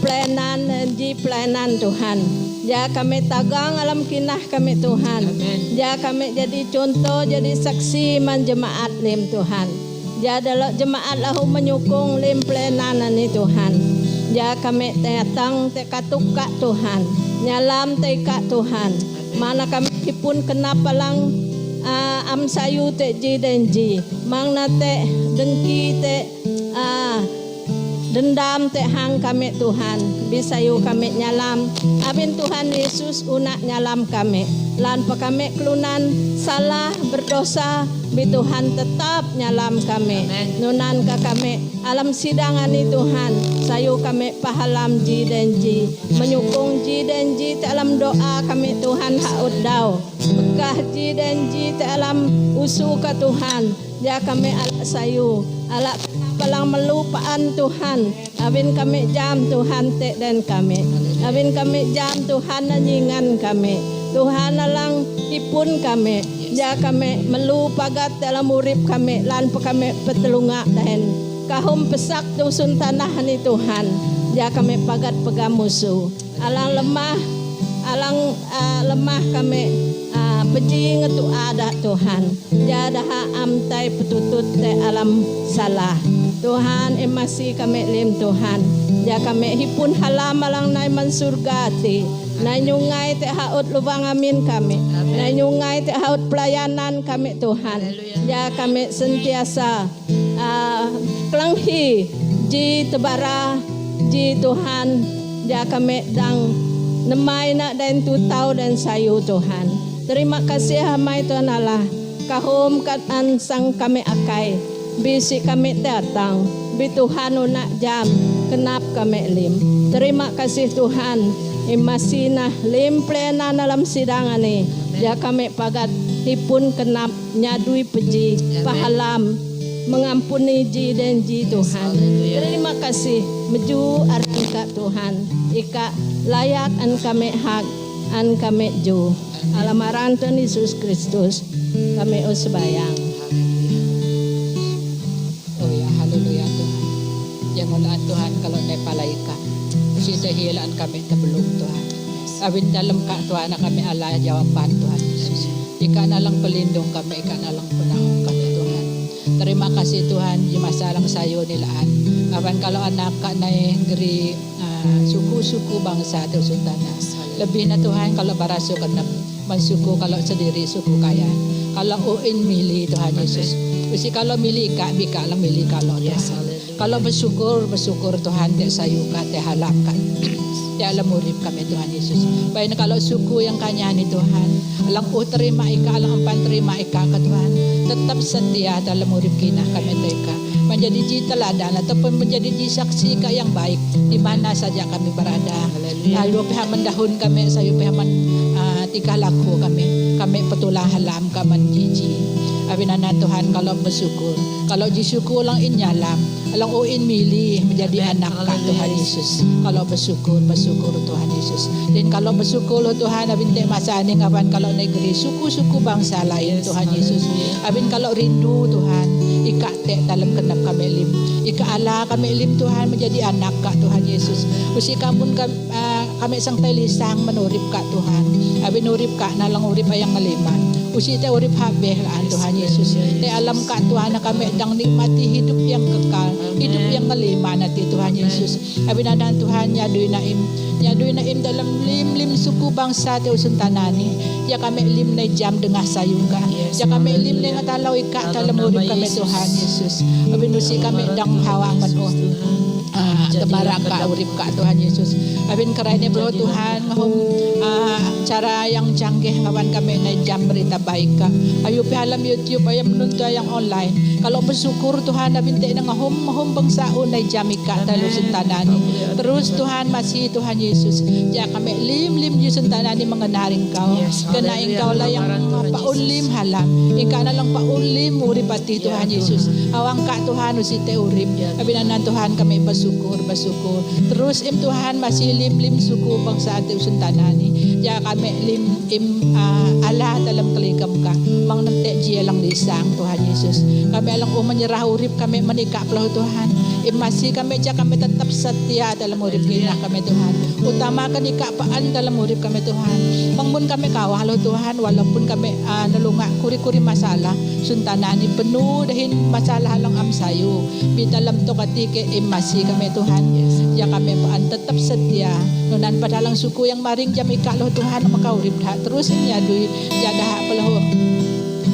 pelayanan ji pelayanan Tuhan. Ja kami tagang alam kinah kami Tuhan. Ja kami jadi contoh jadi saksi man jemaat lim Tuhan. Ja dalam jemaat lahu menyokong lim pelayanan ni Tuhan. Ja kami datang te katuka Tuhan. Nyalam te ka Tuhan. Mana kami pun kenapa lang am sayu te ji dan ji. Mang na te dengki te dendam te hang kami Tuhan. Bisayu kami nyalam. Abin Tuhan Yesus unak nyalam kami. Lan pa kami kelunan salah berdosa. Bi Tuhan tetap nyalam kami. Nunan ka kami alam sidangan ni Tuhan. Sayu kami pahalam ji dan ji. Menyukung ji dan ji te alam doa kami Tuhan haud dau. Bekah ji dan ji te alam usu ka Tuhan. Ja kami ala sayu. Ala palang melupaan Tuhan. Abin kami jam Tuhan te dan kami. Abin kami jam Tuhan nyingan kami. Tuhan alang ipun kami. Ja kami melupagat dalam urip kami. Lan pa kami petelunga dan kahum pesak dusun tanah ni Tuhan. Ja kami pagat pegam musuh. Alang lemah. Alang lemah kami. Beji ngetu ada Tuhan. Ja daha amtai petutut te alam salah. Tuhan emasi kami lim Tuhan. Ja kami hipun halam alang nai man surgati. Nai nyungai te haut lubang amin kami. Nai nyungai te haut pelayanan kami Tuhan. Ja kami sentiasa kelanghi ji tebara ji Tuhan. Ja kami dang nemai nak dan tutau dan sayu Tuhan. Terima kasih hamai Tuhan Allah. Kahum katan sang kami akai. Bisi kami datang. Bi Tuhan nak jam. Kenap kami lim. Terima kasih Tuhan. Imasina lim plena dalam sidangan ni. Ja kami pagat hipun kenap nyadui peji. Pahalam. Mengampuni ji dan ji Tuhan. Terima kasih. Meju arangka Tuhan. Ika layak an kami hak. An kami ju. Alamaran Tuhan Yesus Kristus kami usbayang. Oh ya haleluya Tuhan. Yang ulaan Tuhan kalau nepalaika. Sisa hilaan kami sebelum Tuhan. Abin dalam ka Tuhan kami ala jawaban Tuhan Yesus. Ika nalang pelindung kami, ika nalang penahong kami Tuhan. Terima kasih Tuhan di masalang sayo nilaan. Aban kalau anak ka na ngeri suku-suku bangsa tu sultana. Lebih na Tuhan kalau baraso ka na mansuku kalau sendiri suku kaya. Kalau uin milih Tuhan Yesus. Mesti kalau milih kak bika lang milih kalau Tuhan. Kalau bersyukur Tuhan te sayu ka te halap ka. Te alam urip kami Tuhan Yesus. Baik kalau suku yang kanya ni Tuhan. Alang terima ika alang ampan terima ika ka Tuhan. Tetap setia dalam urip kinah kami teka. Menjadi ji teladan ataupun menjadi ji saksi ka yang baik di mana saja kami berada. Lalu pihak mendahun kami sayu pihak Ika laku kami petulah halam kaman jiji. Abinana Tuhan kalau bersyukur, kalau disyukur lang inyalam, alang uin milih menjadi anak ka Tuhan Yesus. Kalau bersyukur Tuhan Yesus. Dan kalau bersyukur Tuhan, abin te masa ani kapan kalau negeri suku-suku bangsa lain Tuhan Yesus. Abin kalau rindu Tuhan, ika te dalam kenap kami lim, ika ala kami lim Tuhan menjadi anak ka Tuhan Yesus. Usi kamun kami sang telisang menurip ka Tuhan. Abin urip ka nalang urip ayang ngaliman. Usi te urip habeh laan Tuhan Yesus. Te alam ka Tuhan na kami dang nikmati hidup yang kekal, hidup yang kelima nanti Tuhan Yesus. Abinadan Tuhan nyaduy naim dalam lim suku bangsa te usun tanani. Ya kami lim na jam dengah sayuka. Ya kami lim na ngatalaw ika dalam urip kami Tuhan Yesus. Abinusi kami dang hawang mano. Tebara ka urip ka Tuhan Yesus. Abin karane bro Tuhan ngahom cara yang canggih kawan kami na jam berita baik ka. Ayo alam YouTube ayam menonton yang online. Kalau bersyukur Tuhan abin te nang ngahom bangsa na jam ika dalu sentanani. Terus Tuhan masih Tuhan Yesus. Ya kami lim Yesus sentanani mengenaring kau. Kena engkau lah yang paulim halam. Engkau na lang paulim uripati Tuhan Yesus. Awang ka Tuhan usite urip. Abinanan Tuhan kami bersyukur. Terus Tuhan masih lim suku bangsa ati usun tanani. Ya kami ala dalam keligam ka. Mang nante jia lang lisang Tuhan Yesus. Kami alang menyerah urip kami menikah pelau Tuhan. Masih kami tetap setia dalam urip kita kami Tuhan. Utamakan ikapaan dalam urip kami Tuhan. Bangun kami kawah lo Tuhan walaupun kami nalunga kuri-kuri masalah. Suntanani penuh dahin masalah lang amsayu. Di dalam tokati ke masih kami Tuhan. Ya kami paan tetap setia. Nunan padalang suku yang maring jam ika lo Tuhan makaurip dah. Terus nyadui jadah pelahu.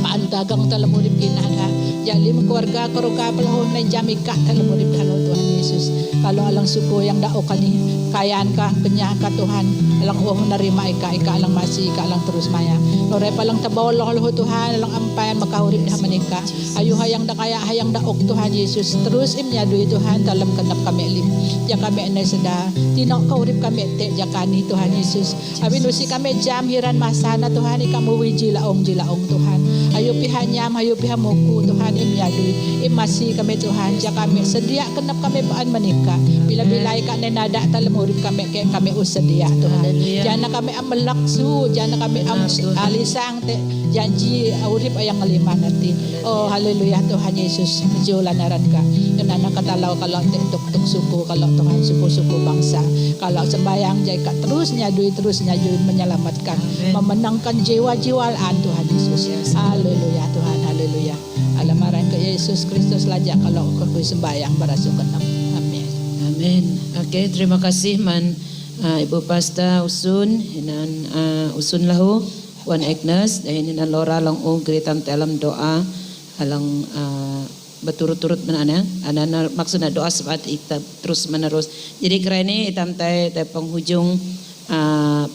Paan dagang dalam urip kita dah. Jalim keluarga keruka pelahu na jam ika dalam urip dah lo Tuhan Yesus. Kalau alang suku yang dao kani kayaan ka kenyah ka Tuhan. Alang narima ika alang masih ika alang terus maya. Lore palang tabaw lo Tuhan alang ampayan makaurip dah menika. Ayu hayang da kaya hayang daok Tuhan Yesus. Terus imnyadui Tuhan dalam kenap kami lim. Ya kami na seda tinok kaurip kami te jakani Tuhan Yesus. Abin usi kami jam hiran masana Tuhan ikamu jilaong Tuhan. Ayo pihanyam ayo pihamuku Tuhan imnyadui. Masih kami Tuhan ja kami sedia kenap kami paan menika. Bila-bila ika nada dalam urip kami kayak kami usedia Tuhan. Jangan kami amelaksu, jangan kami alisang te janji urip ayang ngelima nanti. Oh haleluya Tuhan Yesus. Jolanaran ka. Nana katalaw kalau te tuk suku kalau Tuhan suku-suku bangsa. Kalau sembayang jai ka terus nyadui menyelamatkan, memenangkan jiwa-jiwaan Tuhan Yesus. Haleluya Tuhan, haleluya. Alamaran ke Yesus Kristus lajak kalau kau sembayang barasukan. Amin. Amin. Oke, terima kasih man Ibu Pasta Usun, hinan Usun lahu, Wan Agnes, dan hinan Laura lang geritam dalam doa, alang berturut-turut mana maksudnya doa sepat kita terus menerus. Jadi kerana itam tay penghujung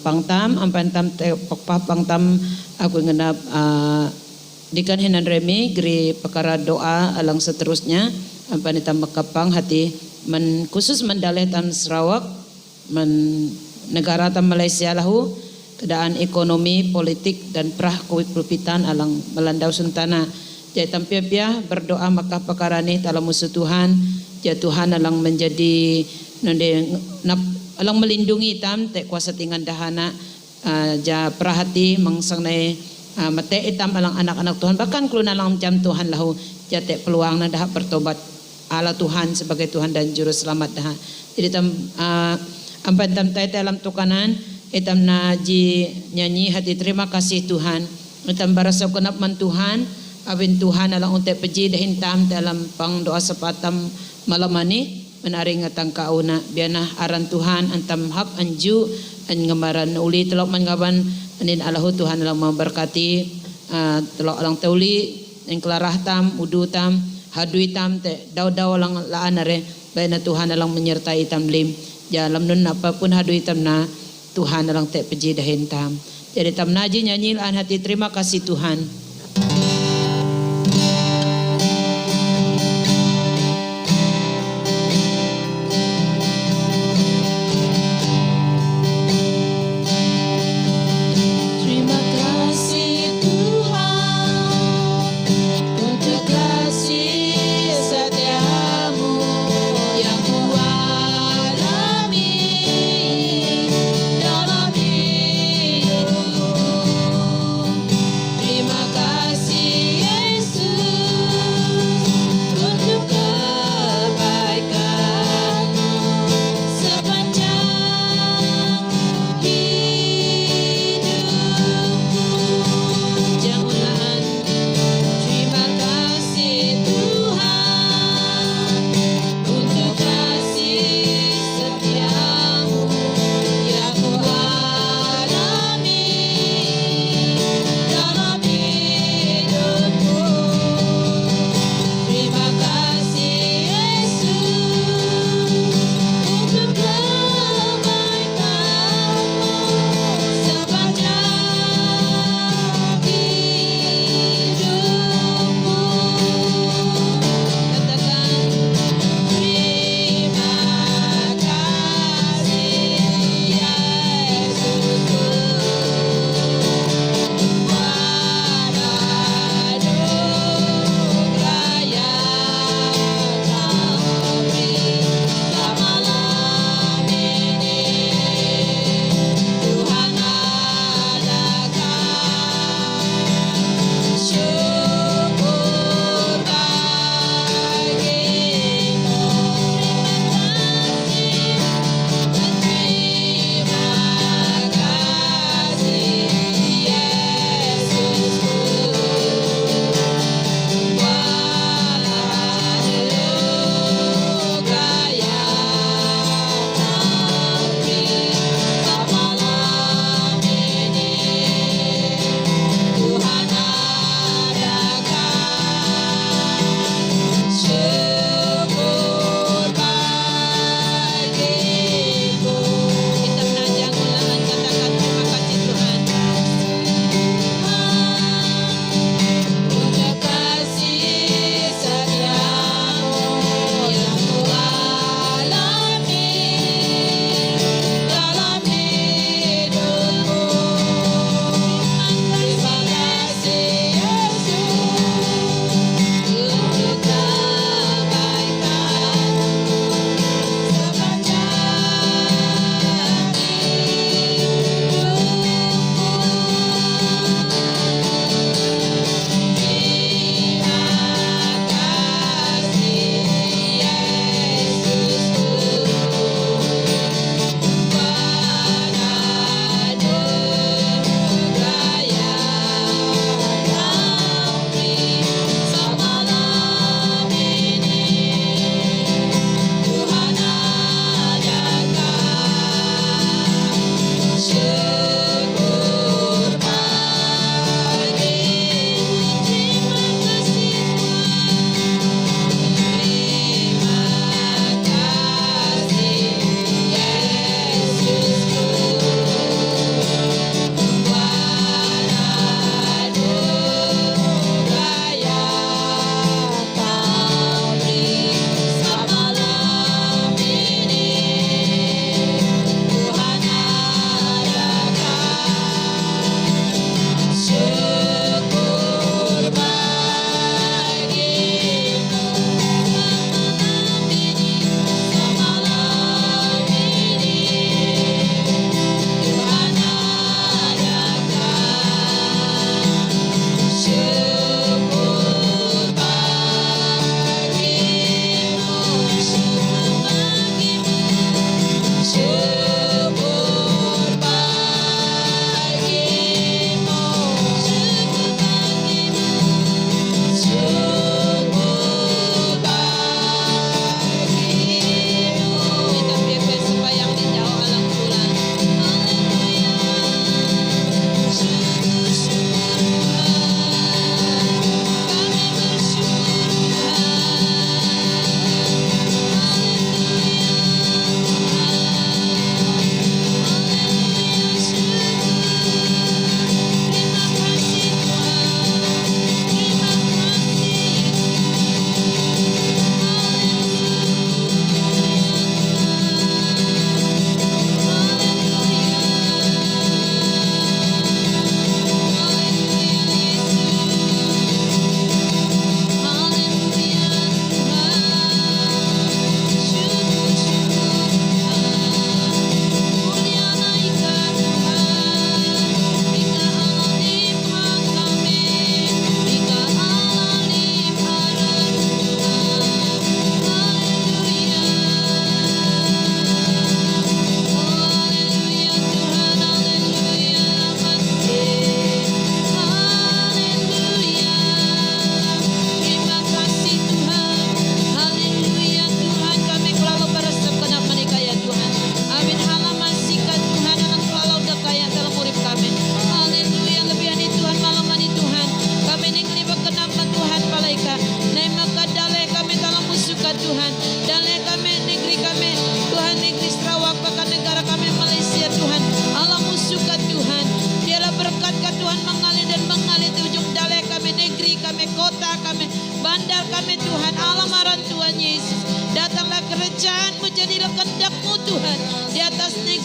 pangtam ampantam tay pokpah pangtam aku ngenap dikan hinan remi geri perkara doa alang seterusnya ampan itam makapang hati khusus mendalih tam Sarawak negara tam Malaysia lahu keadaan ekonomi politik dan perah kewipulpitan alang melandau suntana. Jadi tampia berdoa maka perkara ni dalam musuh Tuhan. Ya Tuhan alang menjadi alang melindungi tam te kuasa tingan dahana ja perhati mangsangnai mate itam alang anak-anak Tuhan bahkan keluna alang jam Tuhan lahu ja te peluang na dah bertobat ala Tuhan sebagai Tuhan dan juru selamat dah. Jadi tam ampan tam tay dalam tukanan itam na ji nyanyi hati terima kasih Tuhan. Itam barasa kenap man Tuhan. Abin Tuhan alang untek peji dahin tam dalam pang doa sepatam malam ani menaring ngatang kauna biana aran Tuhan antam hap anju an ngamaran uli telok mangaban anin alahu Tuhan alang memberkati telok alang tauli en kelarah tam udu tam hadui tam te daw alang laan are bayana Tuhan alang menyertai tam lim jalam nun apapun hadui tam na Tuhan alang te peji dahin tam. Jadi tam naji nyanyi laan hati terima kasih Tuhan.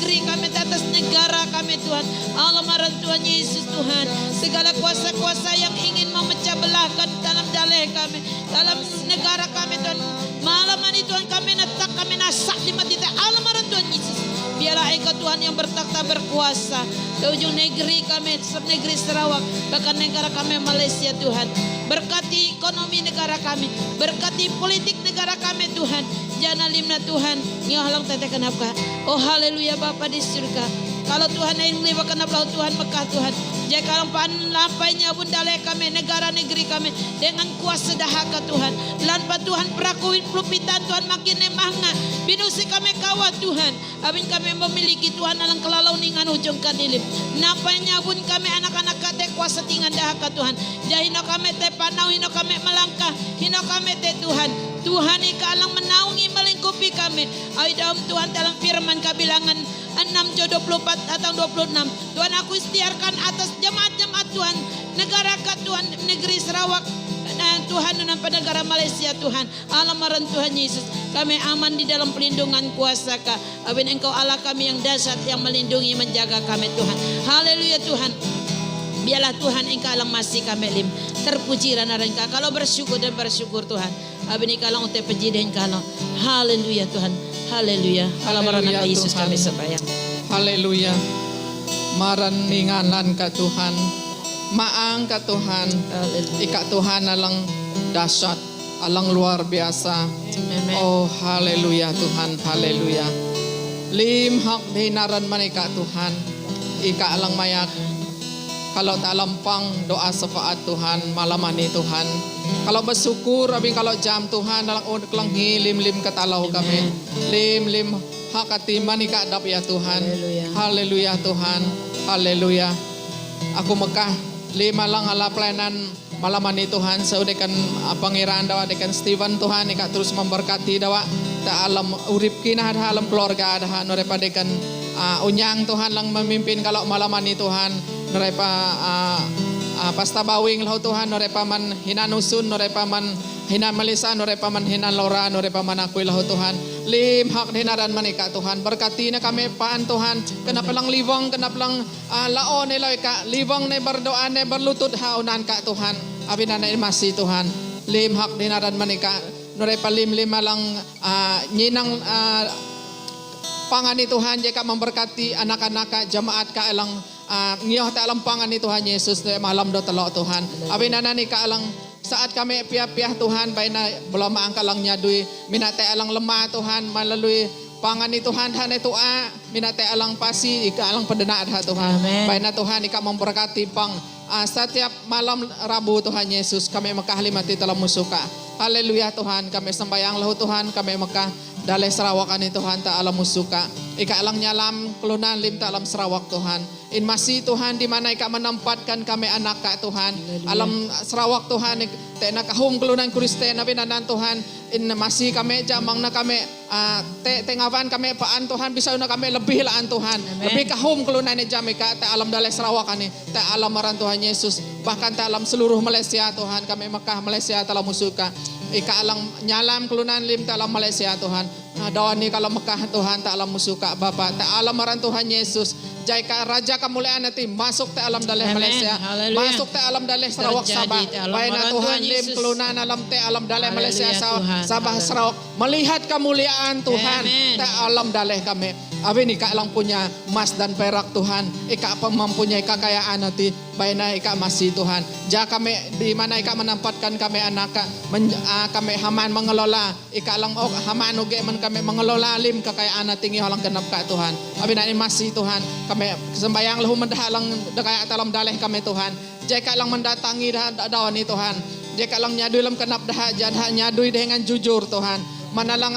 negeri kami, di atas negara kami Tuhan. Allah marah Tuhan Yesus Tuhan. Segala kuasa-kuasa yang ingin memecah belahkan dalam dalih kami, dalam negara kami Tuhan. Malam ini Tuhan kami netak, kami nasak di mati Allah marah Tuhan Yesus. Biarlah Engkau Tuhan yang bertakhta berkuasa di ujung negeri kami, negeri Sarawak, bahkan negara kami Malaysia Tuhan. Berkati ekonomi negara kami, berkati politik negara kami Tuhan. Jangan limna Tuhan, ya halang tete kenapa? Oh haleluya Bapa di surga. Kalau Tuhan yang lewat kenapa Tuhan Mekah Tuhan. Jika kalau lampainya bundale kami, negara negeri kami dengan kuasa dahaka Tuhan. Lanpa Tuhan perakuin pelupitan Tuhan makin emangga. Binusi kami kawat Tuhan. Abin kami memiliki Tuhan alang kelalau ningan ujung kadilim. Nampainya bun kami anak-anak kate kuasa tingan dahaka Tuhan. Jahino kami te panau, hino kami melangkah, hino kami te Tuhan. Tuhan ika alang menaungi melingkupi kami. Ay dalam Tuhan dalam firman kabilangan 6:24 atau 26. Tuhan aku istiarkan atas jemaat-jemaat Tuhan, negara Tuhan, negeri Sarawak, Tuhan dan negara Malaysia Tuhan. Allah maran Tuhan Yesus. Kami aman di dalam perlindungan kuasa Kak. Abin Engkau Allah kami yang dahsyat yang melindungi menjaga kami Tuhan. Haleluya Tuhan. Biarlah Tuhan Engkau alang masih kami lim. Terpuji rana Engkau. Kalau bersyukur dan bersyukur Tuhan. Abin Engkau alang utai puji dan kalau. Haleluya Tuhan. Haleluya. Allah marana Yesus kami sebayang. Haleluya. Maraninganan ka Tuhan. Maang ka Tuhan. Ika Tuhan alang dahsyat, alang luar biasa. Amen. Oh haleluya Tuhan, haleluya. Lim hak dinaran manika Tuhan. Ika alang mayak. Kalau tak lampang doa syafaat Tuhan malam ini Tuhan. Kalau bersyukur, abing kalau jam Tuhan dalam udang lim katalau kami. Lim hakati manika dap ya Tuhan. Haleluya Tuhan. Haleluya. Aku Mekah lima lang ala pelayanan malam ini Tuhan. Saudekan pangeran dawa dekan Steven Tuhan ika terus memberkati dawa ta alam urip kina ada alam keluarga ada norepa dekan unyang Tuhan lang memimpin kalau malam ini Tuhan norepa pasta bawing lahu Tuhan norepa man hinanusun norepa man hinan malisa norepa man hinan lora norepa man akui lahu Tuhan lim hak hinaran manika Tuhan berkati na kami paan Tuhan kenapa lang liwang kenapa lang laon nila ka liwang ne berdoa ne berlutut haunan ka Tuhan abina na masih Tuhan lim hak hinaran manika norepa lim lang nyinang pangan Tuhan jika memberkati anak-anak jemaat ka elang ngiyah ta alam pangan Tuhan Yesus malam do telo Tuhan abin nani ka alang saat kami piah-piah Tuhan baina belum angkalang nyadui minate alang lemah Tuhan melalui pangan Tuhan han itu minate alang pasi ika alang pendena ada Tuhan baina Tuhan ika memberkati pang setiap malam Rabu Tuhan Yesus kami Mekah limati telah musuka haleluya Tuhan kami sembayang lahu Tuhan kami Mekah dalai Sarawak ani Tuhan ta alam musuka ika alang nyalam kelunan lim ta alam Sarawak Tuhan in masih Tuhan di mana ika menempatkan kami anak ka Tuhan alam Sarawak Tuhan te nakahum kelunan Kristen nabi nanan Tuhan in masih kami jamang na kami te ngawan kami paan Tuhan bisa na kami lebih laan Tuhan lebih kahum kelunan ni jamika te alam dalai Sarawak ani te alam maran Tuhan Yesus bahkan te alam seluruh Malaysia Tuhan kami Mekah Malaysia telah musuka ika alang nyalam kelunan lim ta alam Malaysia Tuhan dawan ni kalau Mekah Tuhan ta alam musuka Bapa ta alam maran Tuhan Yesus jai ka raja kemuliaan nanti masuk te alam daleh Malaysia masuk te alam daleh Sarawak Sabah baina Tuhan lim kelunan alam te alam daleh Malaysia Sabah Sarawak melihat kemuliaan Tuhan te alam daleh kami abin ika alang punya emas dan perak Tuhan ika mempunyai kekayaan nanti baina ika masih Tuhan ja kami di mana ika menempatkan kami anak kami haman mengelola ika alang haman uge man kami mengelola lim kekayaan tinggi halang genap ka Tuhan abin ini masih Tuhan kami sembayang lahu mendahalang dekaya dalam daleh kami Tuhan jika lang mendatangi dawan ni Tuhan jika lang nyadui lam kenap dah jadah nyadui dengan jujur Tuhan manalang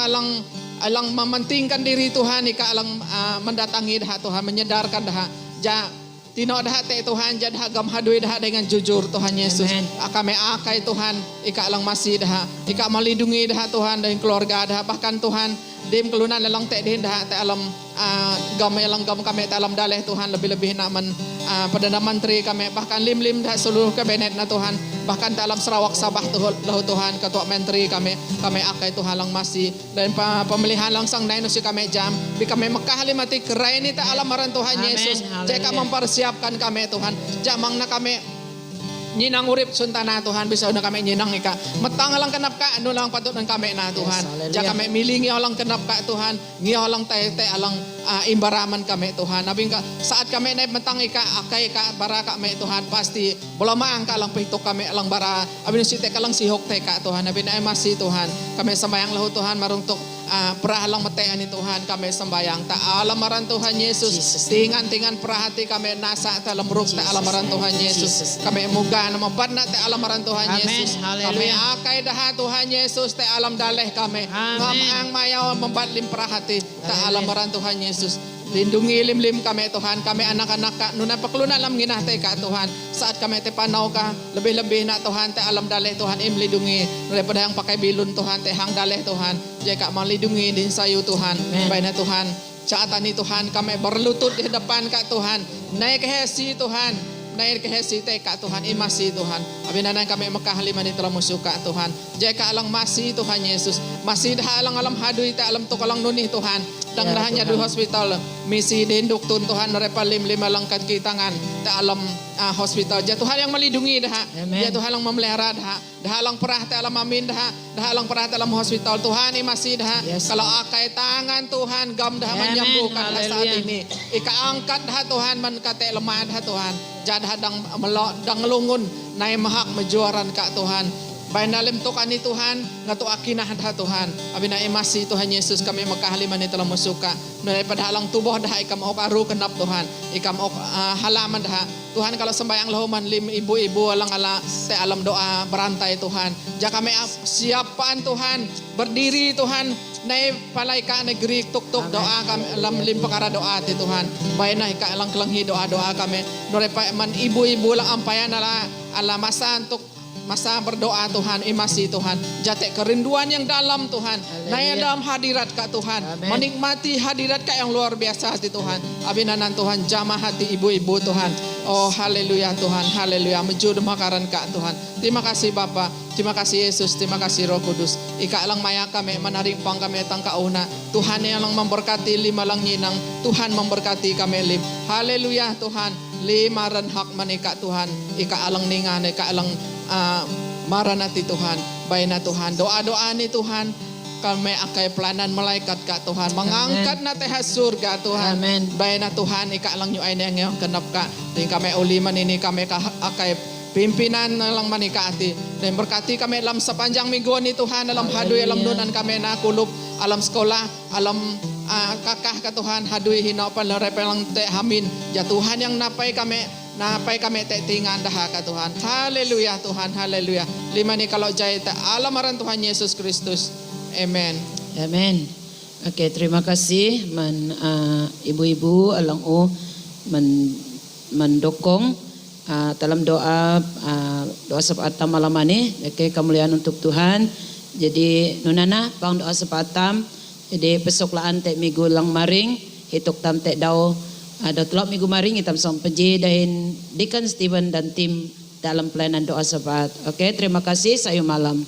alang mementingkan diri Tuhan ika alang mendatangi dah Tuhan menyedarkan dah ja tino dah te Tuhan jadah gam hadui dah dengan jujur Tuhan Yesus kami akai Tuhan ika alang masih dah ika melindungi dah Tuhan dan keluarga dah bahkan Tuhan dim kelunan lalang te dah te alam gamay lang kami dalam dalih Tuhan, lebih-lebih naman Perdana Menteri kami, bahkan lim-lim seluruh kabinet na Tuhan, bahkan dalam Sarawak Sabah Tuhan, Ketua Menteri kami akai Tuhan lang masih, dan pemilihan langsung na si kami jam, bi kami makahalimati kerai ni ta alamaran Tuhan Amen. Yesus, Hallelujah. jika mempersiapkan kami Tuhan, jamang na kami nyinang urip suntana Tuhan, bisa na kami nyinang ika matang lang kanap ka ano lang patut ng kami na Tuhan, hallelujah. ja kami milingi lang kanap ka Tuhan, ngiyaw lang tayo alang imbaraman kami Tuhan, nabing ka saat kami na matang ika akay ka bara kami Tuhan, pasti bola maang ka lang pitok kami alang bara, abin si ka lang sihok tay ka Tuhan, nabing ay masi Tuhan, kami sambayang lahu Tuhan marungtok perahalang matean ni Tuhan, kami sambayang ta alamaran Tuhan Yesus, tingan perhati kami nasa dalam ruk ta alamaran Tuhan Yesus, kami muga na mabat na te alamaran Tuhan Amen. Yesus, kami Hallelujah. akay daha Tuhan Yesus te alam daleh kami, Amen. ang mayaw membat lim perhati ta alamaran Tuhan Yesus. Lindungi lim-lim kami Tuhan, kami anak-anak ka, nuna pakluna alam ginatay ka Tuhan, saat kami te panaw ka, lebih-lebih na Tuhan, te alam daleh Tuhan, lindungi, daripada yang pakai bilun Tuhan, te hang daleh Tuhan, jika malindungi din sayo Tuhan, baik na Tuhan, saatan ni Tuhan, kami berlutut di depan ka Tuhan, naik hesi Tuhan, naik hesi te ka Tuhan, imasi Tuhan, abinanan kami makahaliman ni telah musuka Tuhan, jika alang masih Tuhan Yesus, masih dah alang-alang hadui, te alam to kalang nunih Tuhan, dang dahannya di hospital, misi din duktun Tuhan, mereka lim-lima langkat kitangan, te alam hospital, ja Tuhan yang melindungi dah, ja Tuhan yang memelihara dah, dah alang perah te alam amin dah alang perah te alam hospital Tuhan, imasi dah, kalau akai tangan Tuhan, gam dah menyembuhkan dah saat ini, ika angkat dah Tuhan, man kate lemah dah Tuhan, jadah dang lungun, naik mahak mejuaran ka Tuhan, bayan dalam tukan ni Tuhan, ngatu akinah dah Tuhan, abina imasi Tuhan Yesus, kami makahaliman ni telah musuka, daripada halang tubuh dah ikam ok aru kenap Tuhan, ikam ok halaman dah Tuhan, kalau sembayang lahuman lim ibu-ibu alang ala te alam doa berantai Tuhan, jika kami siapaan Tuhan, berdiri Tuhan, naik palaika negeri tuk-tuk doa kami alam lim perkara doa ti Tuhan, bayan na ika alang kelenghi doa-doa kami, daripada man ibu-ibu lang ampayan ala masa untuk masa berdoa Tuhan, imasi Tuhan, jate kerinduan yang dalam Tuhan, naik dalam hadirat ka Tuhan, menikmati hadirat ka yang luar biasa hati Tuhan, abinanan Tuhan, jamah hati ibu-ibu Tuhan, oh haleluya Tuhan, haleluya, menjud makaran ka Tuhan, terima kasih Bapa, terima kasih Yesus, terima kasih Roh Kudus, ika lang maya kami, menarik pang kami tang kauna, Tuhan yang lang memberkati lima lang nyinang, Tuhan memberkati kami lim, haleluya Tuhan, lima ran hak manika Tuhan, ika alang ningan, ika alang maranati Tuhan, baik na Tuhan, doa-doa ni Tuhan, kami akai pelanan malaikat ka Tuhan, mengangkat na teha surga Tuhan, baik na Tuhan, ika lang nyo ay yang kenap ka, din kami uliman ini kami akai pimpinan lang manikati, dan berkati kami dalam sepanjang minggu ni Tuhan, dalam hadui alam dunan kami nakulup, alam sekolah, alam kakah ka Tuhan, hadui hinapan lerepelang te hamin, ya Tuhan yang napai kami tingan dah ka Tuhan. Haleluya Tuhan, haleluya. Lima ni kalau jaya alamaran Tuhan Yesus Kristus. Amen. Amen. Oke, terima kasih ibu-ibu alang mendukung dalam doa sepatam malam ini. Oke, kemuliaan untuk Tuhan. Jadi nunana pang doa sepatam. Jadi pesoklaan te minggu lang maring hituk tam te daw ada telok minggu maring hitam sang peji dahin Deacon Stephen dan tim dalam pelayanan doa sepat. Oke, terima kasih. Sayu malam.